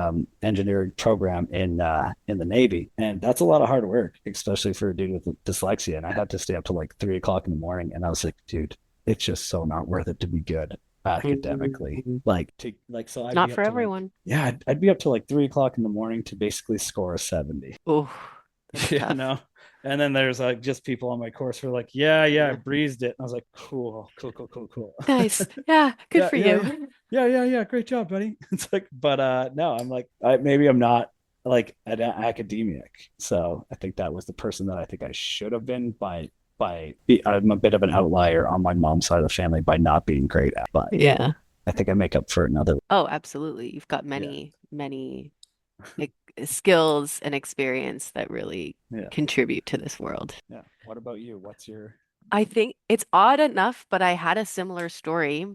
Speaker 2: engineering program in the Navy, and that's a lot of hard work, especially for a dude with dyslexia. And I had to stay up till like 3 o'clock in the morning, and I was like, dude, it's just so not worth it to be good academically.
Speaker 1: Mm.
Speaker 2: So I'd
Speaker 1: Not
Speaker 2: be
Speaker 1: for
Speaker 2: up to like,
Speaker 1: everyone.
Speaker 2: yeah, I'd be up to like 3 o'clock in the morning to basically score a 70.
Speaker 1: Oh, that's
Speaker 2: Yeah,
Speaker 1: tough.
Speaker 2: no. And then there's like just people on my course who are like, yeah, I
Speaker 1: Yeah.
Speaker 2: breezed it. And I was like, cool.
Speaker 1: Nice. Yeah, good
Speaker 2: Yeah,
Speaker 1: for
Speaker 2: yeah, yeah.
Speaker 1: you.
Speaker 2: Yeah. Great job, buddy. It's like, but no, I'm like, maybe I'm not like an academic. So I think that was the person that I think I should have been I'm a bit of an outlier on my mom's side of the family by not being great at, but
Speaker 1: Yeah.
Speaker 2: I think I make up for it in other.
Speaker 1: Oh, absolutely. You've got
Speaker 2: Yeah,
Speaker 1: many like, skills and experience that really
Speaker 2: yeah,
Speaker 1: contribute to this world.
Speaker 2: yeah. What about you? What's your?
Speaker 1: I think it's odd enough, but I had a similar story.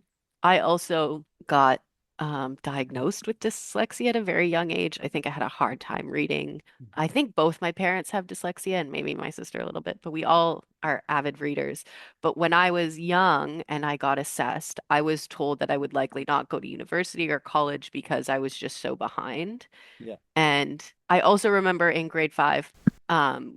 Speaker 1: I also got diagnosed with dyslexia at a very young age. I think I had a hard time reading. I think both my parents have dyslexia and maybe my sister a little bit, but we all are avid readers. But when I was young and I got assessed, I was told that I would likely not go to university or college because I was just so behind.
Speaker 2: Yeah,
Speaker 1: And I also remember in grade five,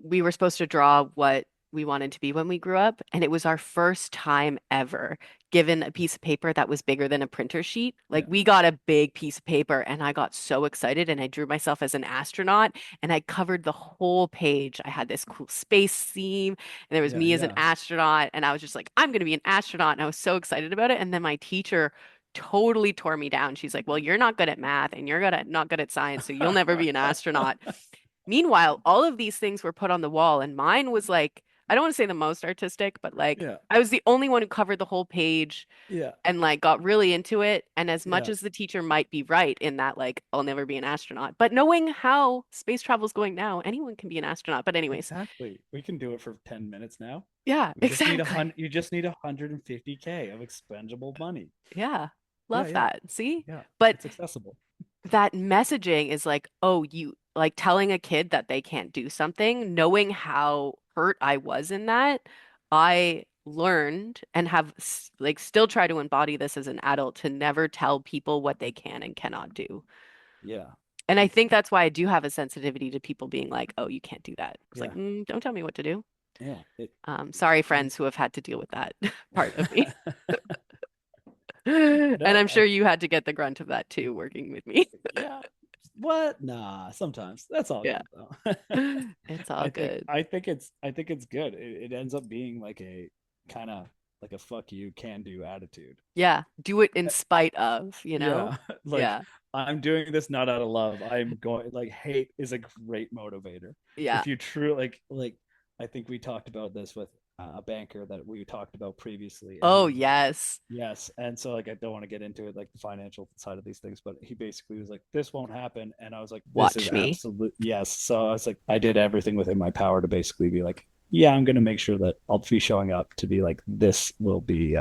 Speaker 1: we were supposed to draw what we wanted to be when we grew up. And it was our first time ever given a piece of paper that was bigger than a printer sheet. Like
Speaker 2: yeah,
Speaker 1: we got a big piece of paper and I got so excited and I drew myself as an astronaut and I covered the whole page. I had this cool space theme and there was
Speaker 2: yeah,
Speaker 1: me as an
Speaker 2: yeah,
Speaker 1: astronaut and I was just like, I'm going to be an astronaut. And I was so excited about it. And then my teacher totally tore me down. She's like, "Well, you're not good at math and not good at science, so you'll never be an astronaut." Meanwhile, all of these things were put on the wall, and mine was like, I don't want to say the most artistic, but like
Speaker 2: yeah,
Speaker 1: I was the only one who covered the whole page
Speaker 2: yeah,
Speaker 1: and like got really into it. And as much
Speaker 2: yeah.
Speaker 1: as the teacher might be right in that, like, I'll never be an astronaut, but knowing how space travel is going now, anyone can be an astronaut. But anyways,
Speaker 2: Exactly. We can do it for 10 minutes now.
Speaker 1: yeah,
Speaker 2: We just need a
Speaker 1: exactly.
Speaker 2: hundred. You just need 150K of expendable money.
Speaker 1: Yeah,
Speaker 2: Yeah,
Speaker 1: love
Speaker 2: yeah,
Speaker 1: that. See?
Speaker 2: yeah.
Speaker 1: But
Speaker 2: It's accessible.
Speaker 1: that messaging is like, oh, you like telling a kid that they can't do something, knowing how hurt I was in that, I learned and have like still try to embody this as an adult to never tell people what they can and cannot do.
Speaker 2: Yeah.
Speaker 1: And I
Speaker 2: It,
Speaker 1: think that's why I do have a sensitivity to people being like, "Oh, you can't do that." It's like,
Speaker 2: yeah.
Speaker 1: don't tell me what to do.
Speaker 2: Yeah. It,
Speaker 1: Sorry,
Speaker 2: you,
Speaker 1: friends who have had to deal with that part of me. And
Speaker 2: no,
Speaker 1: I'm sure you had to get the grunt of that too, working with me.
Speaker 2: yeah. What? Nah, sometimes. That's all
Speaker 1: Yeah,
Speaker 2: good though.
Speaker 1: it's all good.
Speaker 2: I think it's good. It ends up being like a kind of like a fuck you can do attitude.
Speaker 1: Yeah, do it in spite of, you know?
Speaker 2: Yeah. Like
Speaker 1: Yeah,
Speaker 2: I'm doing this not out of love. I'm going like hate is a great motivator.
Speaker 1: yeah.
Speaker 2: If you true like I think we talked about this with a banker that we talked about previously, and he
Speaker 1: Oh,
Speaker 2: was like,
Speaker 1: yes.
Speaker 2: yes. And so like I don't want to get into it like the financial side of these things, but he basically was like, this won't happen. And I was like, this is
Speaker 1: Watch me.
Speaker 2: absolute yes. So I was like, I did everything within my power to basically be like, yeah, I'm gonna make sure that I'll be showing up to be like this will be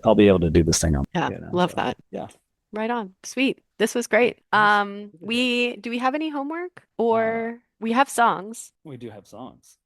Speaker 2: I'll be able to do this thing on,
Speaker 1: Yeah,
Speaker 2: you know.
Speaker 1: love
Speaker 2: So
Speaker 1: that.
Speaker 2: yeah.
Speaker 1: Right on. Sweet. This was great.
Speaker 2: It was good.
Speaker 1: We do we have any homework
Speaker 2: Uh
Speaker 1: or we have songs?
Speaker 2: we do have songs.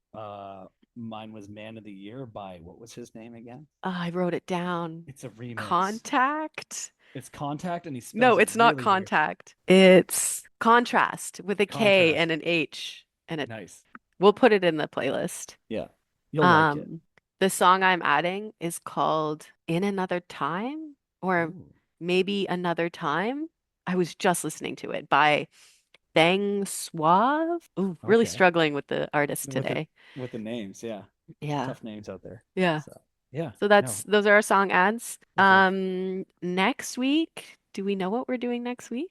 Speaker 2: Mine was Man of the Year by what was his name again?
Speaker 1: I wrote it down.
Speaker 2: It's a remix.
Speaker 1: Contact?
Speaker 2: It's Contact and he
Speaker 1: No,
Speaker 2: spells it
Speaker 1: it's not
Speaker 2: really weird.
Speaker 1: contact. It's contrast with a K and
Speaker 2: Contrast.
Speaker 1: an H. And it
Speaker 2: Nice.
Speaker 1: we'll put it in the playlist.
Speaker 2: Yeah. You'll like it.
Speaker 1: Um, the song I'm adding is called In Another Time or
Speaker 2: Ooh.
Speaker 1: Maybe Another Time. I was just listening to it by Thang Suave. Ooh, really
Speaker 2: Okay.
Speaker 1: struggling with the artist
Speaker 2: With the
Speaker 1: today.
Speaker 2: names, yeah.
Speaker 1: Yeah.
Speaker 2: Tough names out there.
Speaker 1: Yeah.
Speaker 2: So yeah,
Speaker 1: So
Speaker 2: no,
Speaker 1: that's those are our song ads.
Speaker 2: perfect.
Speaker 1: Next week, do we know what we're doing next week?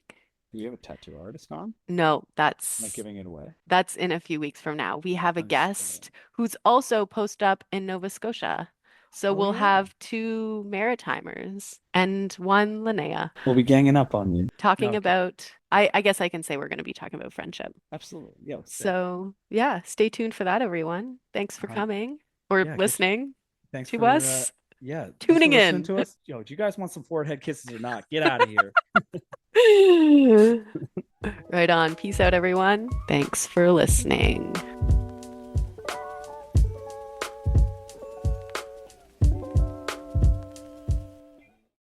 Speaker 2: Do you have a tattoo artist on?
Speaker 1: No,
Speaker 2: Am I giving it away?
Speaker 1: that's in a few weeks from now. We have a
Speaker 2: I'm spoiled.
Speaker 1: guest who's also post up in Nova Scotia. So
Speaker 2: Oh
Speaker 1: we'll
Speaker 2: yeah.
Speaker 1: have two Maritimers and one Linnea
Speaker 2: We'll be ganging up on you.
Speaker 1: talking
Speaker 2: No,
Speaker 1: about, I guess I can say we're going to be talking about friendship.
Speaker 2: absolutely. Yo, sick.
Speaker 1: So yeah, stay tuned for that, everyone. Thanks for
Speaker 2: Um,
Speaker 1: coming or
Speaker 2: yeah, catch
Speaker 1: listening
Speaker 2: thanks
Speaker 1: to
Speaker 2: for
Speaker 1: us,
Speaker 2: thanks for
Speaker 1: tuning
Speaker 2: listening
Speaker 1: in.
Speaker 2: to us. Yo, do you guys want some forehead kisses or not? Get out of here.
Speaker 1: Right on. Peace out, everyone. Thanks for listening.